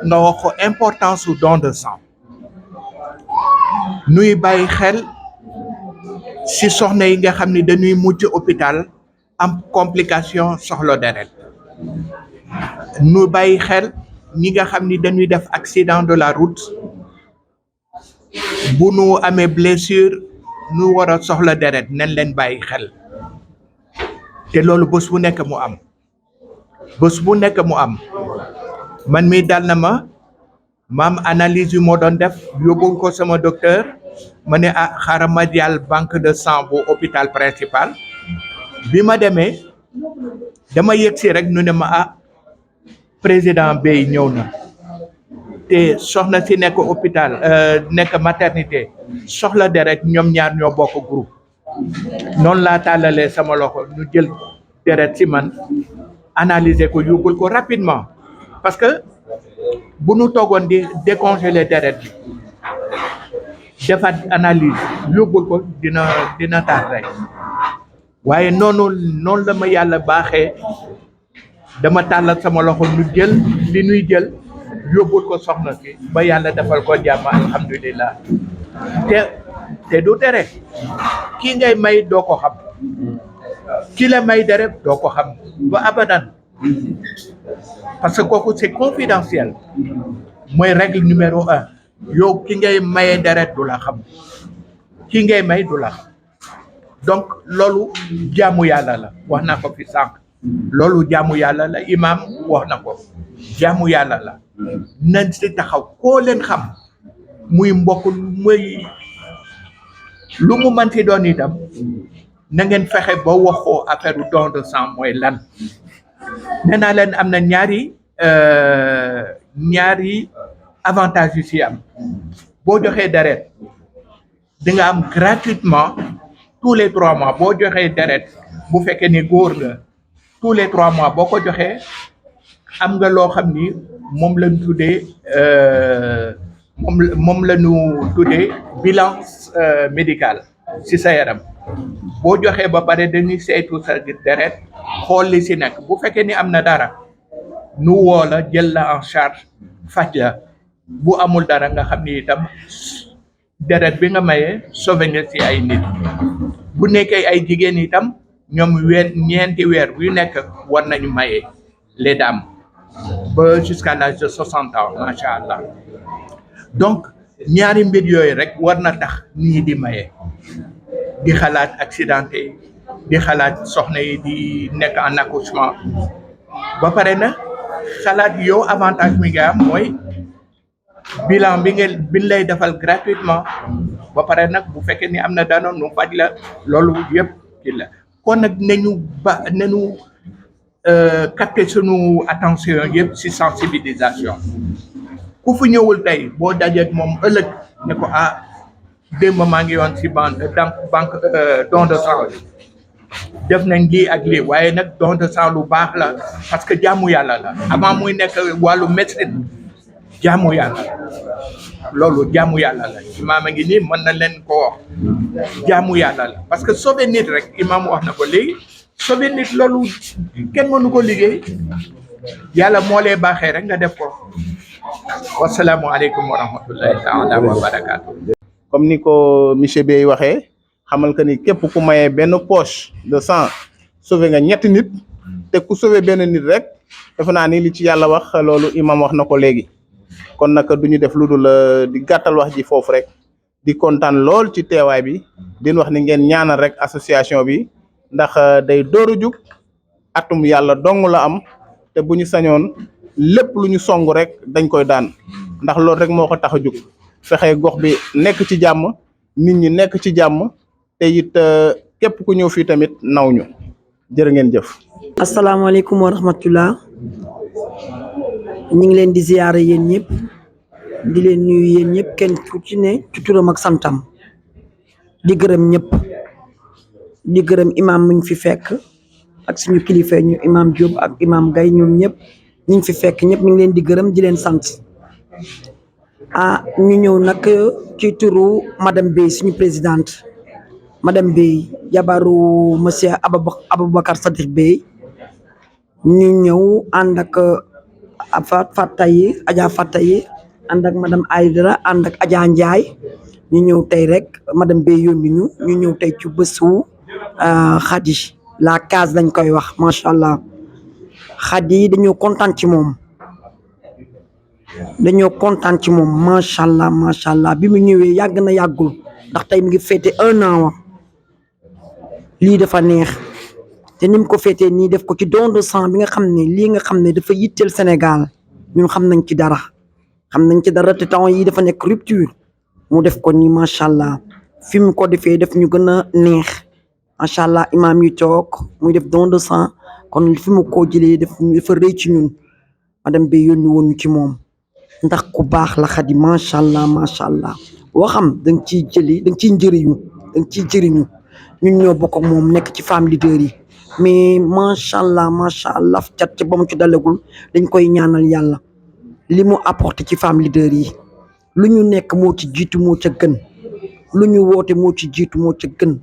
nga wax ko importance su don de sang nuy bàyyi xel si soxna yi nga xam ni dañuy mujj hôpital am complication soxla deret nu bàyyi xel ñi nga xam ni dañuy def accident de la route bu nu amee blessure nu war a soxla deret nañ leen bàyyi xel te loolu bés bu nekk mu am bés bu nekk mu am man mi dal na ma am analyse yu moo doon def yóbbul ko sama docteur ma ne xaaral ma jàll banque de sang bu hôpital principal bi ma demee dama yëg si rek nu ne ma président Bey ñëw na te soxna si nekk hôpital nekk maternité soxla deret ñoom ñaar ñoo bokk groupe noonu laa tàllalee sama loxo ñu jël deret si man analyser ko yóbbul ko rapidement parce que bu nu toogoon di décongeler deret bi defaat analyse yóbbul ko dina taat rek waaye noonu la ma yàlla baaxee dama tàllal sama loxo ñu jël li ñuy jël yóbbul ko soxna si ba yàlla defal ko jàmm alhamdulilah te du tere kii ngay may doo ko xam ki la may deret doo ko xam ba abadan parce que kooku c'est confidentiel mooy règle numéro 1 yow ki ngay maye deret du la xam ki ngay may du la xam donc loolu jaamu yàlla la wax naa ko fi sànq loolu jaamu yàlla la imam wax na ko jaamu yàlla la nañ si taxaw koo leen xam muy mbokk muy lu mu mën si doon itam na ngeen fexe ba waxoo affaire don de sang mooy lan nee naa leen am na ñaari avantage yu si am boo joxee deret di nga am gratuitement tous les 3 mois boo joxee deret bu fekkee ni góor nga tous les 3 mois boo ko joxee am nga loo xam ni moom lañ tuddee moom la ñu tuddee bilan médical si sa yaram boo joxee ba pare dañuy saytu sa deret xool li si nekk bu fekkee ni am na dara nu woo la jël la en charge faj la bu amul dara nga xam ni itam deret bi nga mayee sauvé nga si ay nit bu nekkee ay jigéen itam ñoom ñeenti weer yu nekk war nañu maye les dames ba jusqu'à l'âge de 60 ans macha allah donc ñaari mbir yooyu rek war na tax ñii di maye di xalaat accidenté di xalaat soxna yi di nekk en accouchement ba pare na xalaat yow avantage mi nga am mooy bilan bi lay defal gratuitement ba pare nag bu fekkee ni am na daanoon nu faj la loolu yëpp kii la kon nag nañu capter sunu attention yëpp ci sensibilisation ku fi ñëwul tey boo dajeeg moom ëllëg ne ko démb maa ngi yoon ci banque don de sang def nañ lii ak lii waaye nag don de sang lu baax la parce que jaamu yàlla la avant muy nekk wàllu médecine jaamu yàlla loolu jaamu yàlla la imaam a ngi nii mën na leen ko wax jaamu yàlla la parce que sauver nit rek imaam wax na ko léegi sauver nit loolu kenn mënu ko liggéey yàlla moo lay baaxee rek nga def ko wasalaamualeykum wa rahmatullahi taala wa barakaatu. comme ni ko monsieur Bey waxee xamal que ni képp ku mayee benn poche de sang sauver nga ñetti nit te ku sauver benn nit rek defe naa ni li ci yàlla wax loolu imam wax na ko léegi kon nag du ñu def lu dul di gàttal wax ji foofu rek di kontaan lool ci teewaay bi din wax ni ngeen ñaanal rek association bi ndax day dooru jug atum yàlla dong la am te bu ñu sañoon lépp lu ñu song rek dañ koy daan ndax loolu rek moo ko tax a jóg fexe gox bi nekk ci jàmm nit ñi nekk ci jàmm te it képp ku ñëw fii tamit naw ñu jërë ngeen jëf. asalaamaaleykum wa rahmatullah ñu ngi leen di ziyaara yéen ñëpp di leen nuyu yéen ñëpp kenn ku ci ne ci turam ak santam di gërëm ñëpp di gërëm imam muñ fi fekk ak suñu kilifa ñu imam Diop ak imam Gaye ñoom ñëpp ñu fi fekk ñëpp ñu ngi leen di gërëm di leen sant ñu ñëw nag ci turu madame Bey suñu présidente madame Bey jabaru monsieur Aboubacar Sadikh Bey ñu ñëw ànd ak Adja Fatayi ànd ak madame Aïdara ànd ak Adja Ndiaye ñu ñëw tey rek madame Bey yónni ñu ñëw tey ci bésu Khady la case lañ koy wax macha allah Khady dañoo kontaan ci moom macha allah bi mu ñëwee yàgg na yàggul ndax tey mi ngi féete 1 an lii dafa neex te ni mu ko féetee nii def ko ci don de sang bi nga xam ne lii nga xam ne dafa yitteel Sénégal ñun xam nañ ci dara te temps yi dafa nekk rupture mu def ko nii macha allah fi mu ko defee def ñu gën a neex macha allah imaam yi toog muy def don de sang kon fi mu ko jëlee dafa rëy ci ñun madame Bey yónni woon ñu ci moom ndax ku baax la Khady macha allah waxam da nga ciy jëli da nga ciy jëriñu ñun ñoo bokk ak moom nekk ci femme leader yi mais macha allah cat ci ba mu ci dalagul dañ koy ñaanal yàlla li mu apporté ci femme leader yi lu ñu nekk moo ci jiitu moo ca gën lu ñu woote moo ci jiitu moo ca gën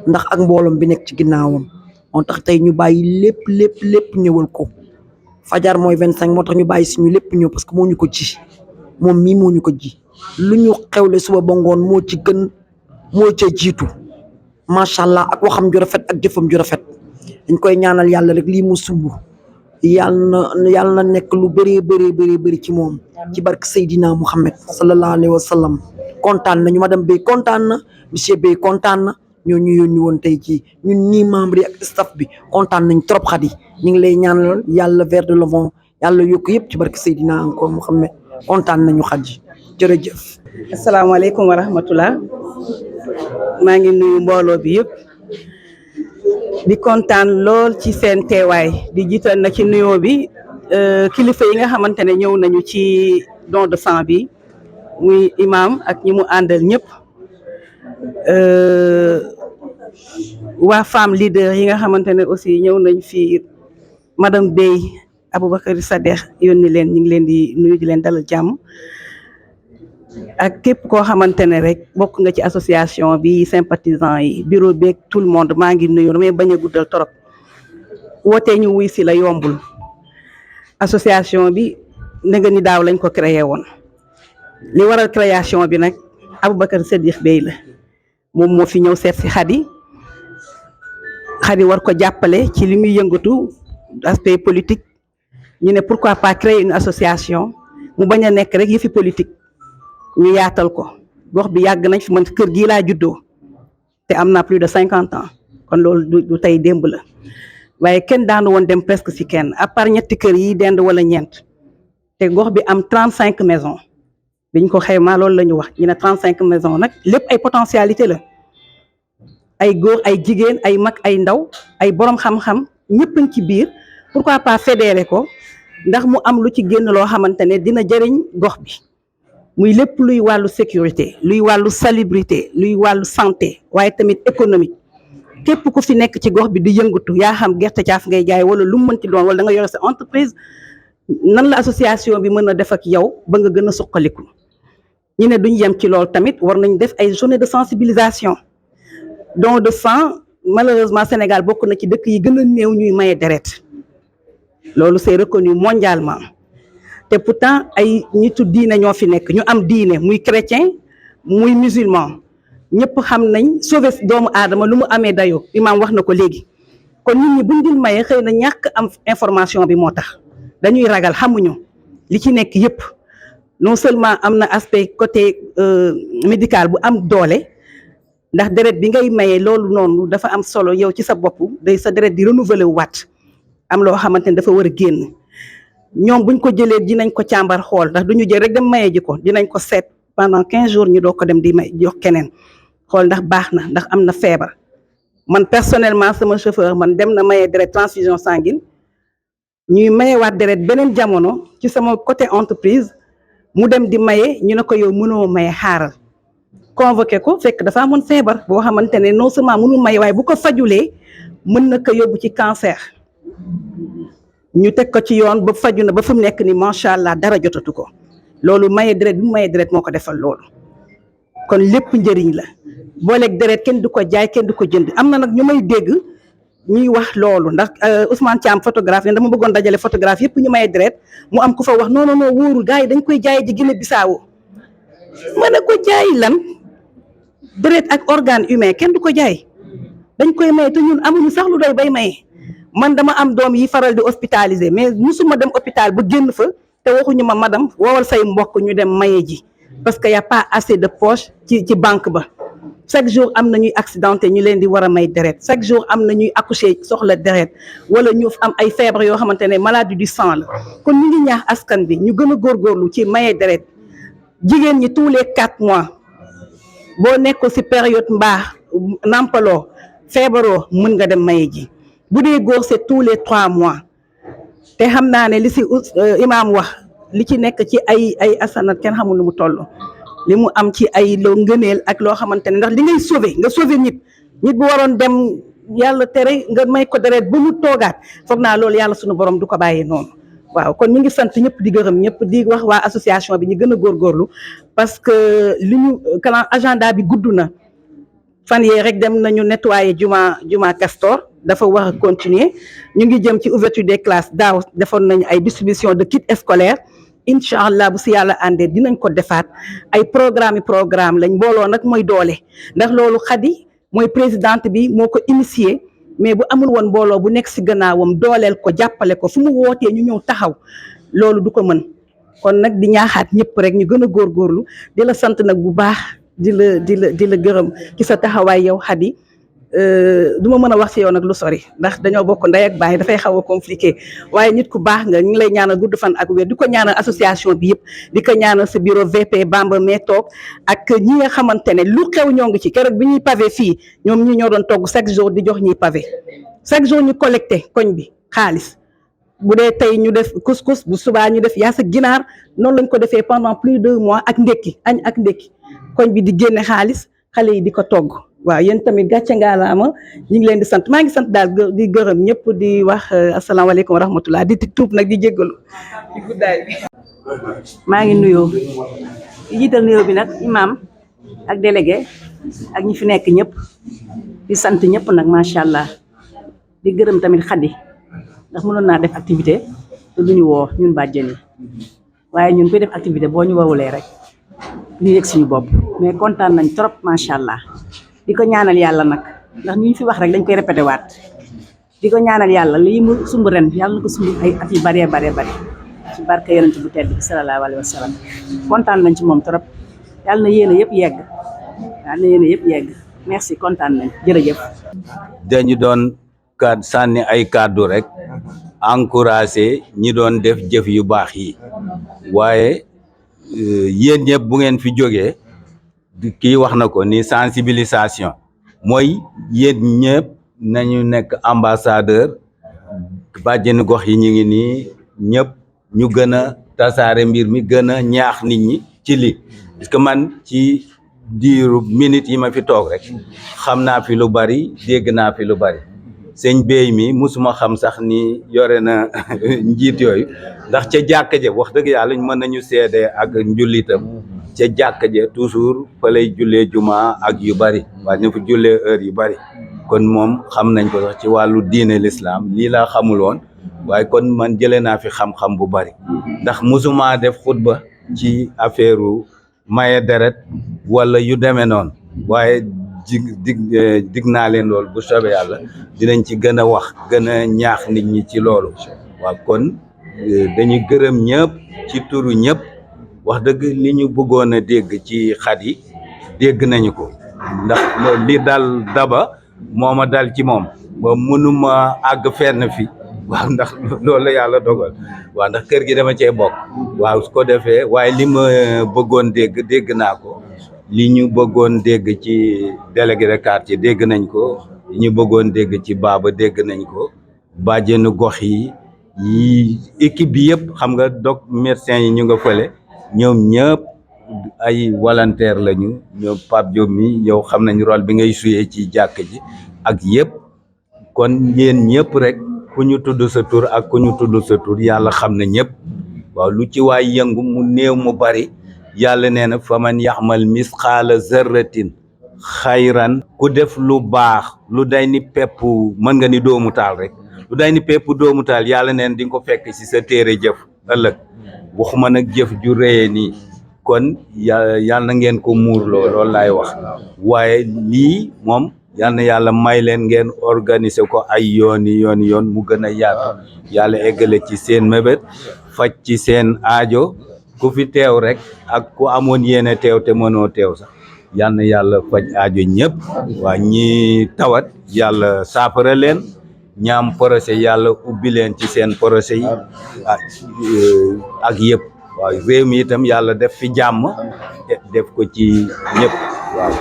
ndax ak mbooloom bi nekk ci ginnaawam moo tax tey ñu bàyyi lépp ñëwal ko fajar mooy 25 moo tax ñu bàyyi suñu lépp ñëw parce que moo ñu ko ji moom mii moo ñu ko ji lu ñu xewle suba ba ngoon moo ci gën moo ca jiitu macha allah ak waxam ju rafet ak jëfam ju rafet dañ koy ñaanal yàlla rek lii mu sumb yàlla na nekk lu bëree ci moom ci barke Seydina Muhammad sallallahu alayhi wa sallam kontaan nañu madame Bey kontaan na monsieur Bey kontaan na ñoo ñu yónni woon tey jii ñun ñii membre yi ak staff bi kontaan nañ trop Khady ñu ngi lay ñaanal yàlla vers de l'avant yàlla yokk yëpp ci barke Seydina encore Muhammad kontaan nañu Khady jërëjëf. asalaamaaleykum wa rahmatullah maa ngi nuyu mbooloo bi yëpp di kontaan lool ci seen teewaay di jiital na ci nuyoo bi kilifa yi nga xamante ne ñëw nañu ci don de sang bi muy imam ak ñi mu àndal ñëpp waa femme leader yi nga xamante ne aussi ñëw nañ fi madame Bey Aboubacar Sadikh yónni leen ñu ngi leen di nuyu di leen dalal jàmm ak képp koo xamante ne rek bokk nga ci association bi sympathisant yi bureau beeg tout le monde maa ngi nuyu damay bañ a guddal torop wootee ñu wuy si la yombul association bi nga ni daaw lañ ko créé woon li waral création bi nag Aboubacar Sadikh Bey la moom moo fi ñëw seet si Khady war ko jàppale ci li muy yëngatu aspect politique ñu ne pourquoi pas créer une association mu bañ a nekk rek yëfi politique ñu yaatal ko gox bi yàgg nañ fi man kër gii laa juddoo te am naa plus de 50 ans kon loolu du tey démb la waaye kenn daanu woon dem presque si kenn à part ñetti kër yi dend wala ñeent te gox bi am 35 maisons biñ ko xaymaa loolu la ñu wax ñu ne 35 maisons nag lépp ay potentialité la ay góor ay jigéen ay mag ay ndaw ay borom xam-xam ñëpp ci biir pourquoi pas fédérer ko ndax mu am lu ci génn loo xamante ne dina jëriñ gox bi muy lépp luy wàllu sécurité luy wàllu salubrité luy wàllu santé waaye tamit économique képp ku fi nekk ci gox bi di yëngatu yaa xam gerte caaf ngay jaay wala lu mu mënti doon wala da nga yore sa entreprise nan la association bi mën a def ak yow ba nga gën a suqaliku ñu ne duñ yem ci loolu tamit war nañ def ay journée de sensibilisation don de sang malheureusement Sénégal bokk na ci dëkk yi gën a néew ñuy maye deret loolu c'est reconnu mondialement te pourtant ay nitu diine ñoo fi nekk ñu am diine muy chrétien muy musulman ñëpp xam nañ sauver doomu aadama lu mu amee dayoo imaam wax na ko léegi kon nit ñi buñ dul maye xëy na ñàkk am information bi moo tax dañuy ragal xamuñu li ci nekk yëpp non seulement am na aspect côté médical bu am doole ndax deret bi ngay maye loolu noonu dafa am solo yow ci sa bopp day sa deret di renouveler waat am loo xamante ne dafa war a génn ñoom buñ ko jëlee dinañ ko càmbar xool ndax duñu jël rek dem maye ji ko dinañ ko seet pendant 15 jours ñu doo ko dem di may jox keneen xool ndax baax na ndax am na feebar man personnellement sama chauffeur man dem na maye deret transfusion sanguine ñuy mayewaat deret beneen jamono ci sama côté entreprise mu dem di maye ñu ne ko yow mënoo maye xaaral convoqué ko fekk dafa amoon feebar boo xamante ne non seulement mënul maye waaye bu ko fajulee mën na ko yóbbu ci cancer ñu teg ko ci yoon ba faju na ba fu mu nekk ni macha allah dara jotatu ko loolu maye deret bi mu maye deret moo ko defal loolu kon lépp njëriñ la booleeg deret kenn du ko jaay kenn du ko jënd am na nag ñu may dégg ñuy wax loolu ndax Ousmane Thiam photographe ne dama bëggoon dajale photographe yëpp ñu maye deret mu am ku fa wax non non non wóorul gars yi dañ koy jaay ji Guinée Bissau mën a ko jaay lan deret ak organe humain kenn du ko jaay dañ koy maye te ñun amuñu sax lu doy bay maye man dama am doom yi faral di hospitaliser mais musuma dem hôpital ba génn fa te waxuñu ma madame woowal say mbokk ñu dem maye ji parce que y a pas assez de poche ci banque ba chaque jour am na ñuy accidenté ñu leen di war a may deret chaque jour am na ñuy accoucher soxla deret wala ñu am ay feebar yoo xamante ne maladie du sang la kon ñu ngi ñaax askan bi ñu gën a góorgóorlu ci maye deret jigéen ñi tous les 4 mois boo nekkul ci période mbaax nampaloo feebaroo mën nga dem maye ji bu dee góor c'est tous les 3 mois te xam naa ne li ci imaam wax li ci nekk ci ay asanat kenn xamul nu mu toll li mu am ci ay loo ngëneel ak loo xamante ne ndax li ngay sauver nit bu waroon dem yàlla tere nga may ko deret bu mu toogaat foog naa loolu yàlla sunu borom du ko bàyyee noonu waaw kon ñu ngi sant ñëpp di gërëm ñëpp di wax waa association bi ñu gën a góorgóorlu parce que li ñu kalan agenda bi gudd na fan yee rek dem nañu nettoyer juma Castor dafa war a continuer ñu ngi jëm ci ouverture des classes daaw defoon nañu ay distribution de kits scolaires incha allah bu si yàlla àndee dinañ ko defaat ay programme lañ mbooloo nag mooy doole ndax loolu Khady mooy présidente bi moo ko initié mais bu amul woon mbooloo bu nekk si gannaawam dooleel ko jàppale ko fu mu wootee ñu ñëw taxaw loolu du ko mën kon nag di ñaaxaat ñëpp rek ñu gën a góorgóorlu di la sant nag bu baax di la gërëm ci sa taxawaay yow Khady du ma mën a wax ci yow nag lu sori ndax dañoo bokk ndey ak baay dafay xaw a compliqué waaye nit ku baax nga ñu ngi lay ñaanal gudd fan ak wér di ko ñaanal association bi yëpp di ko ñaanal sa bureau VP Bamba mee toog ak ñi nga xamante ne lu xew ñoo ngi ci keroog bi ñuy pavé fii ñoom ñi ñoo doon togg chaque jour di jox ñuy pavé chaque jour ñu collecté koñ bi xaalis bu dee tey ñu def couscous bu subaa ñu def yaa sa ginaar noonu lañ ko defee pendant plus de 2 mois ak ndékki añ ak ndékki koñ bi di génne xaalis xale yi di ko togg waaw yéen tamit gàcce ngaalaama ñu ngi leen di sant maa ngi sant daal di gërëm ñëpp di wax asalaamaaleykum wa rahmatullah di tuub nag di jéggalu ci guddaay bi. maa ngi nuyoo di jiital nuyoo bi nag imam ak délégué ak ñi fi nekk ñëpp di sant ñëpp nag macha allah di gërëm tamit Khady ndax mënoon naa def activité te duñu woo ñun bàjjen yi waaye ñun koy def activité boo ñu woowulee rek ñu yëg suñu bopp mais kontaan nañ trop macha allah. di ko ñaanal yàlla nag ndax ni ñu fi wax rek dañ koy répété waat di ko ñaanal yàlla lii mu sumb ren yàlla na ko sumb ay at yu bëree bari ci barke yonent bu tedd bi salallaahu alayhi wa sallam kontaan nañ ci moom trop yàlla na yéene yëpp yegg merci kontaan nañ jërëjëf. dañu doon sànni ay kàddu rek encouragé ñi doon def jëf yu baax yi waaye yéen ñëpp bu ngeen fi jógee. kii wax na ko ni sensibilisation mooy yéen ñëpp nañu nekk ambassadeur bàjjenu gox yi ñu ngi nii ñëpp ñu gën a tasaare mbir mi gën a ñaax nit ñi ci lii parce que man ci diiru minute yi ma fi toog rek xam naa fi lu bari dégg naa fi lu bari sëñ Bey mi musuma xam sax ni yore na njiit yooyu ndax ca jàkka ja wax dëgg yàlla ñu mën nañu seede ak njullitam ca jàkka ja toujours fa lay jullee juma ak yu bari waaye ñu fa jullee heure yu bari kon moom xam nañ ko sax ci wàllu diine l'islam lii laa xamuloon waaye kon man jëlee naa fi xam-xam bu bari ndax musuma def xutba ci affaire maye deret wala yu demee noonu waaye dig naa leen loolu bu soobee yàlla dinañ ci gën a wax gën a ñaax nit ñi ci loolu waaw kon dañuy gërëm ñëpp ci turu ñëpp wax dëgg li ñu bëggoon a dégg ci Khady dégg nañu ko ndax li dal Daba moo ma dal ci moom ba mënuma àgg fenn fi waaw ndax loolu la yàlla dogal waaw ndax kër gi dama cee bokk waaw su ko defee waaye li ma bëggoon dégg naa ko li ñu bëggoon dégg ci délégué de quartier dégg nañ ko li ñu bëggoon dégg ci baaba dégg nañ ko bàjjenu gox yi équipe bi yëpp xam nga médecins yi ñu nga fële ñoom ñëpp ay volontaire lañu ñoom Pape Diop mi yow xam nañ rôle bi ngay suyee ci jàkk ji ak yëpp kon yéen ñëpp rek ku ñu tudd sa tur ak ku ñu tudd sa tur yàlla xam na ñëpp waaw lu ci waay yëngu mu néew mu bari yàlla nee na fa man yaxmal misqaala zarratin xayran ku def lu baax lu day ni pepp mën nga ni doomu taal rek lu day ni pepp doomu taal yàlla neen di nga ko fekk ci sa téere jëf ëllëg waxuma nag jëf ju réye nii kon yàlla na ngeen ko muurloo loolu laay wax waaye lii moom yal na yàlla may leen ngeen organiser ko ay yoon mu gën a yaatu yàlla eggale ci seen mébét faj ci seen aajo ku fi teew rek ak ku amoon yéene teew te mënoo teew sax yal na yàlla faj aajo ñëpp waa ñi tawat yàlla saafara leen ñaam projet yàlla ubbi leen ci seen projet yi ak yëpp waaw réew mi itam yàlla def fi jàmm def ko ci ñëpp waaw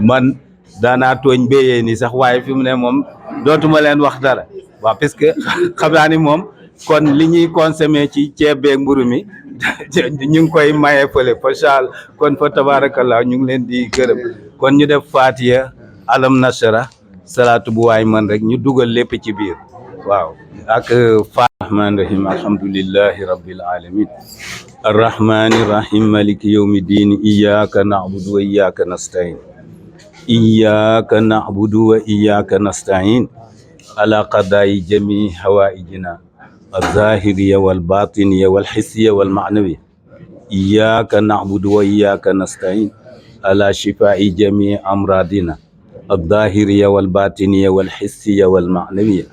man daanaa tooñ béyee ni sax waaye fi mu ne moom dootuma leen wax dara waaw parce que xam naa ni moom kon li ñuy consommer ci ceeb beeg mburu mi ñu ngi koy maye fële fachal kon fa tabarakallah ñu ngi leen di gërëm kon ñu def fatiha alam nasara salaatu bu waay man rek ñu dugal lépp ci biir waaw ak rahmaan rahim alhamdulillahi rabbil alamin arrahmani rahim maliki yawmi din iyyaka na'budu wa iyyaka nasta'in iyyaka na'budu wa iyyaka nasta'in ala qada'i jami hawaijina الظاهرية والباطنية والحسية والمعنوية إياك نعبد وإياك نستعين على شفاء جميع أمراضنا الظاهرية والباطنية والحسية والمعنوية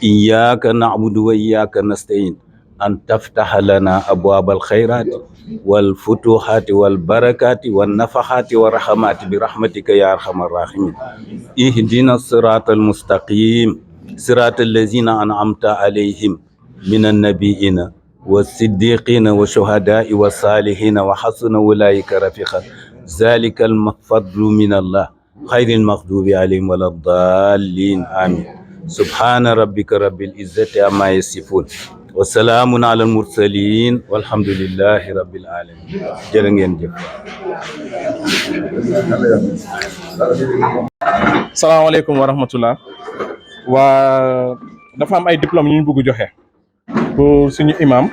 إياك نعبد وإياك نستعين أن تفتح لنا أبواب الخيرات والفتوحات والبركات والنفحات والرحمات برحمتك يا أرحم الراحمين اهدنا الصراط المستقيم صراط الذين أنعمت عليهم من النبيين والصديقين والشهداء والصالحين وحسن أولئك رفيقا ذلك الفضل من الله خير المغضوب عليهم ولا الضالين آمين سبحان ربك رب العزة عما يصفون وسلام على المرسلين والحمد لله رب العالمين jërë ngeen jëf. salaamaaleykum wa rahmatullah waa dafa am ay diplôme yu ñu bëgg joxe pour suñu imam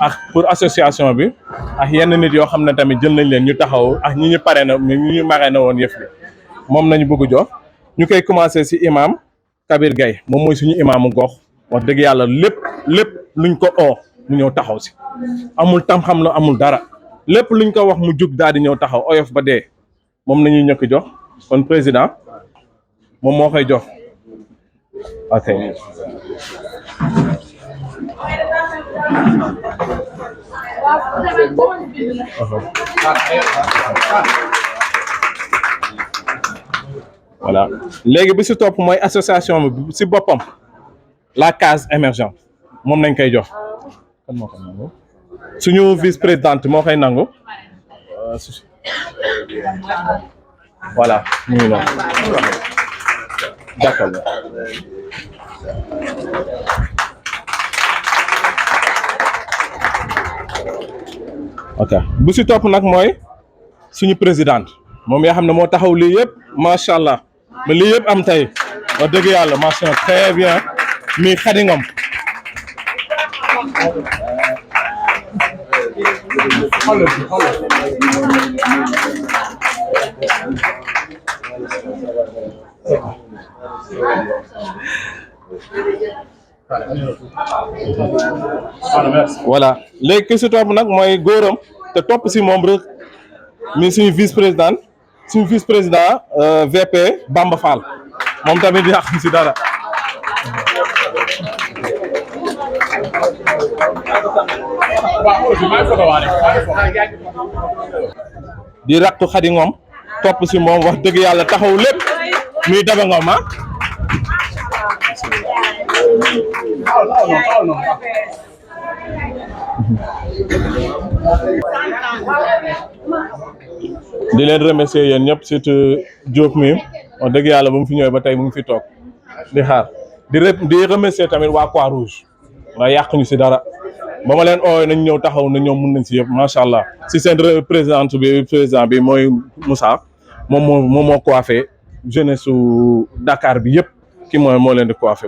ak pour association bi ak yenn nit yoo xam ne tamit jël nañ leen ñu taxaw ak ñi ñu pare na ñi ñu maree na woon yëf bi moom nañu bëgg jox ñu koy commencé si imam Kabir Gaye moom mooy suñu imaamu gox wax dëgg yàlla lépp luñ ko oo mu ñëw taxaw si amul tam-xam la amul dara lépp luñ ko wax mu jug daal di ñëw taxaw oyof ba dee moom nañuy ñëkk jox kon président moom moo koy jox ok voilà léegi bi si topp mooy association bi si boppam la case émergente moom nañ koy jox kan moo koy nangu suñu vice présidente moo koy nangu voilà ñu ngi noonu d'accord ok bu si topp nag mooy suñu présidente moom yaa xam ne moo taxaw lii yëpp macha allah ba lii yëpp am tey wax dëgg yàlla macha très bien mi Khady Ngom voilà léegi ki si topp nag mooy góoram te topp si moom rek mi suñu vice président VP Bamba Fall moom tamit yaa xam si dara di raktu Khady Ngom topp si moom wax dëgg yàlla taxaw lépp muy Daba Ngom di leen remercier yéen ñëpp surtout Diop mi wax dëgg yàlla ba mu fi ñëwee ba tey mu ngi fi toog di xaar di remercier tamit waa Croix-Rouge waa yàq ñu si dara ba ma leen ooyee nañ ñëw taxaw na ñoom mun nañ si yëpp macha allah si seen président bi mooy Moussa moom moo coiffé jeunesse su Dakar bi yëpp ki moo leen di coiffé.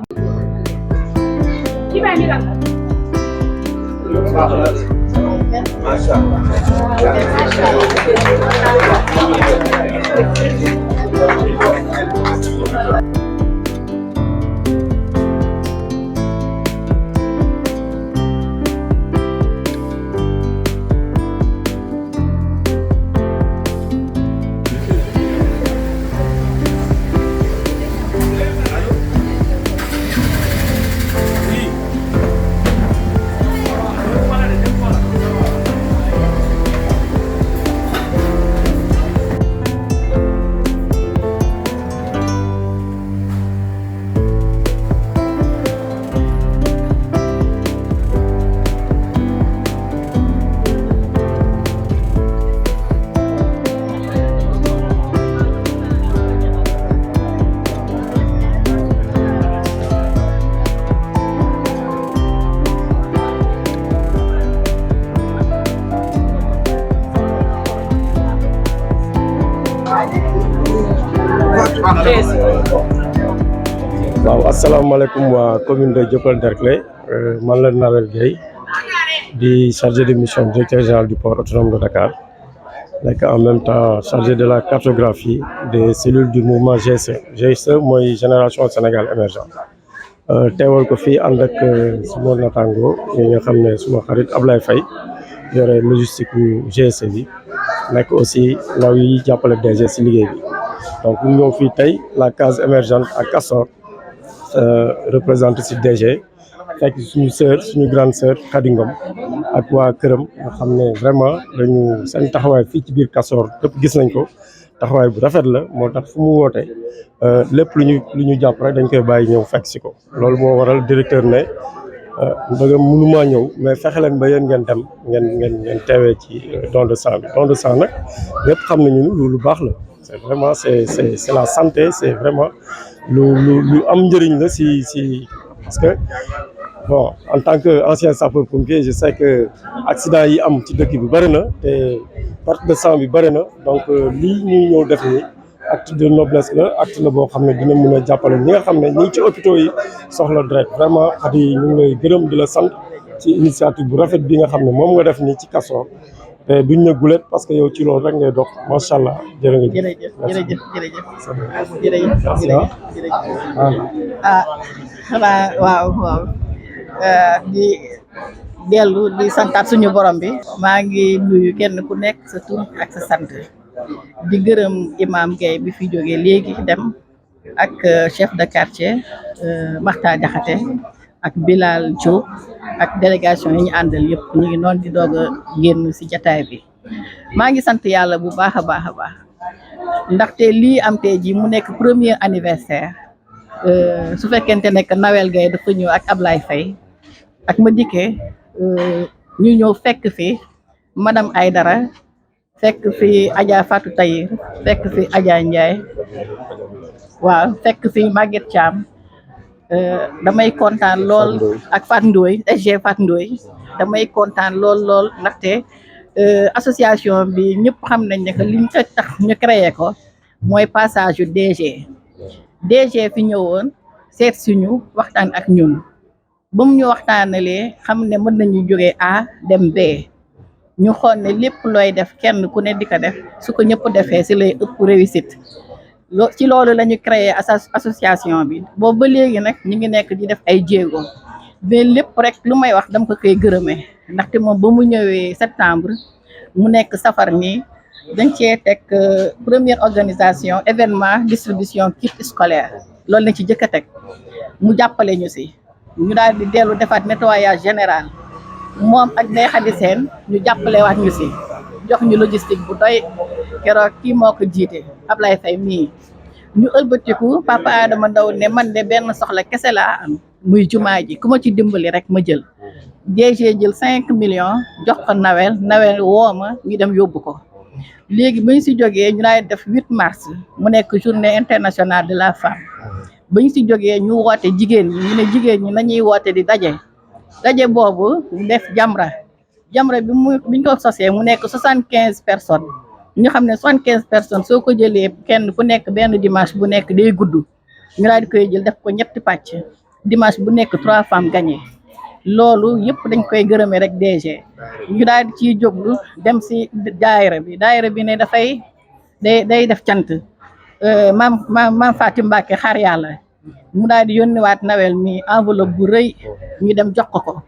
waaw asalaamaaleykum waa commune de Dieuppeul-Derklé man la Nawel Gueye di chargé de mission directeur général du port autonome de Dakar nekk en même temps chargé de la cartographie des cellules du mouvement GSE mooy génération Sénégal émergent teewal ko fii ànd ak suma natango yi nga xam ne suma xarit Ablaye Faye yore logistique bu GSE bi nekk aussi ndaw yi jàppale DG si liggéey bi donc ñu ñëw fii tey la case émergente à Castor représente ci DG fekk suñu grande sœur Khady Ngom ak waa këram nga xam ne vraiment dañu seen taxawaay fii ci biir Castor képp gis nañ ko taxawaay bu rafet la moo tax fu mu woote lépp lu ñu jàpp rek dañ koy bàyyi ñëw fekk si ko loolu moo waral directeur ne ndagam mënumaa ñëw mais fexe leen ba yéen ngeen dem ngeen teewee ci don de sang bi don de sang nag ñëpp xam nañu lu baax la c'est vraiment c'est la santé c'est vraiment lu am njëriñ la si parce que bon en tant que ancien sapeur-pompier je sais que accident yi am ci dëkk bi bëri na te perte de sang bi bëri na donc lii ñuy ñëw def ni acte de noblesse la acte la boo xam ne dina mën a jàppale ñi nga xam ne ñi ci hôpitaux yi soxla deret vraiment Khady ñu ngi lay gërëm di la sant ci initiative bu rafet bi nga xam ne moom nga def nii ci Castor te duñ ne gulet parce que yow ci loolu rek ngay dox macha allah jërëjëf. xanaa waaw di dellu di santaat suñu borom bi. maa ngi nuyu kenn ku nekk sa tur ak sa sant di gërëm imam Gueye bi fi jógee léegi dem ak chef de quartier Makhtar Diakhaté ak Bilal Diop ak délégation yi ñu àndal yëpp ñu ngi noonu di doog a génn ci jataay bi maa ngi sant yàlla bu baax a baax ndaxte lii am tey ji mu nekk premier anniversaire su fekkente nekk Nawel Gueye dafa ñëw ak Ablaye Faye ak Madické ñu ñëw fekk fi madame Aydara fekk fi Adja Fatou Taye fekk fi Adja Ndiaye waaw fekk fi Maguette Thiam damay kontaan lool ak Fatou Ndoye SG Fatou Ndoye damay kontaan lool ndaxte association bi ñëpp xam nañ ne que liñ ko tax ñu créé ko mooy passage yu DG fi ñëwoon seet suñu waxtaan ak ñun ba mu ñu waxtaanalee xam ne mën nañu jógee A dem B ñu xool ne lépp looy def kenn ku ne di ko def su ko ñëpp defee si lay ëpp réussite ci loolu la ñu créé association bi boobu ba léegi nag ñu ngi nekk di def ay jéego mais lépp rek lu may wax dama ko koy gërëmee ndaxte moom ba mu ñëwee septembre mu nekk safar nii dañ cee teg première organisation événement distribution kit scolaire loolu lañ ci jëkk a teg mu jàppale ñu si ñu daal di dellu defaat nettoyage général moom ak Ndeye Khady Sène ñu jàppale waat ñu si jox ñu logistique bu doy keroog kii moo ko jiite Ablaye Faye mii ñu ëlbatiku papa Adama Ndaw ne man de benn soxla kese laa am muy jumaa ji ku ma ci dimbali rek ma jël DG jël 5 millions jox ko Nawel woo ma ñu dem yóbbu ko léegi ba ñu si jógee ñu daay def 8 mars mu nekk journée internationale de la femme ba ñu si jógee ñu woote jigéen ñi ñu ne jigéen ñi nañuy woote di daje boobu def jamra biñ ko sosee mu nekk 75 personnes ñu xam ne 75 personnes soo ko jëlee kenn ku nekk benn dimanche bu nekk day gudd ñu daal di koy jël def ko ñetti pàcc dimanche bu nekk 3 femmes gagné loolu yëpp dañ koy gërëmee rek DG ñu daal di ciy jóglu dem si daayira bi ne dafay day def cant maam Fatim Mbacke xaar yàlla mu daal di yónniwaat Nawel mi enveloppe bu rëy ñu dem jox ko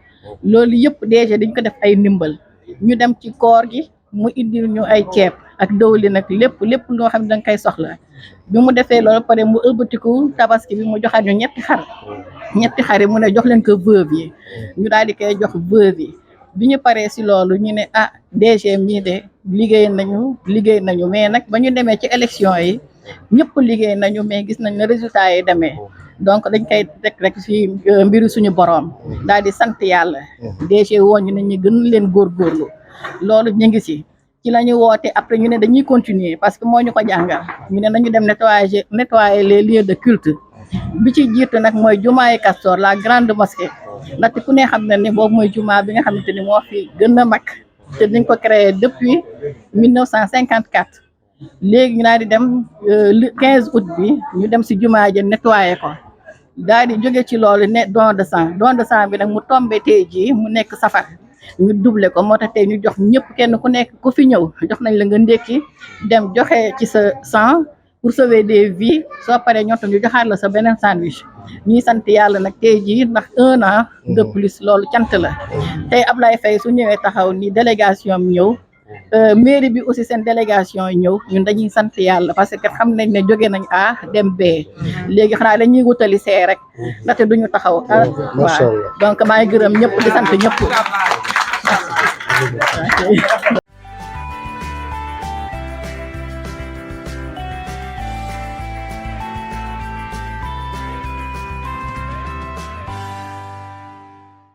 loolu yëpp DG dañ ko def ay ndimbal ñu dem ci koor gi mu indil ñu ay ceeb ak dëwlin nag lépp loo xam ne danga koy soxla bi mu defee loolu pare mu ëlbatiku tabaski bi mu joxaat ñu ñetti xar yi mu ne jox leen ko veuve yi ñu daal di koy jox veuve yi bi ñu paree si loolu ñu ne DG mii de liggéey nañu mais nag ba ñu demee ci élection yi ñëpp liggéey nañu mais gis nañ ne résultat yi demee donc dañ koy teg rek ci mbiru suñu boroom daal di sant yàlla DG woon ñu ne ñu gën leen góorgóorlu loolu ñu ngi ci la ñu woote après ñu ne dañuy continuer parce que moo ñu ko jàngal ñu ne nañu dem nettoyer les lieux de culte bi ci jiitu nag mooy jumaay Castor la grande mosquée ndaxte ku ne xam na ne boobu mooy jumaa bi nga xamante ni moo fi gën a mag te dañ ko créé depuis 1954 léegi ñu daal di dem le 15 août bi ñu dem si jumaa ji nettoyer ko daal di jóge ci loolu ne don de sang bi nag mu tombé tey jii mu nekk safar ñu doublé ko moo tax tey ñu jox ñëpp kenn ku nekk ku fi ñëw jox nañ la nga ndékki dem joxe ci sa sang pour sauver des vies soo paree ñoo tam ñu joxaat la sa beneen sandwich ñuy sant yàlla nag tey jii ndax 1 an de plus loolu cant la tey Ablaye Faye su ñëwee taxaw ni délégation am ñëw mairie bi aussi seen délégation yi ñëw ñun dañuy sant yàlla parce que xam nañ ne jóge nañ A dem B léegi xanaa dañuy wutali C rek ndaxte duñu taxaw waaw donc maa ngi gërëm ñëpp di sant ñëpp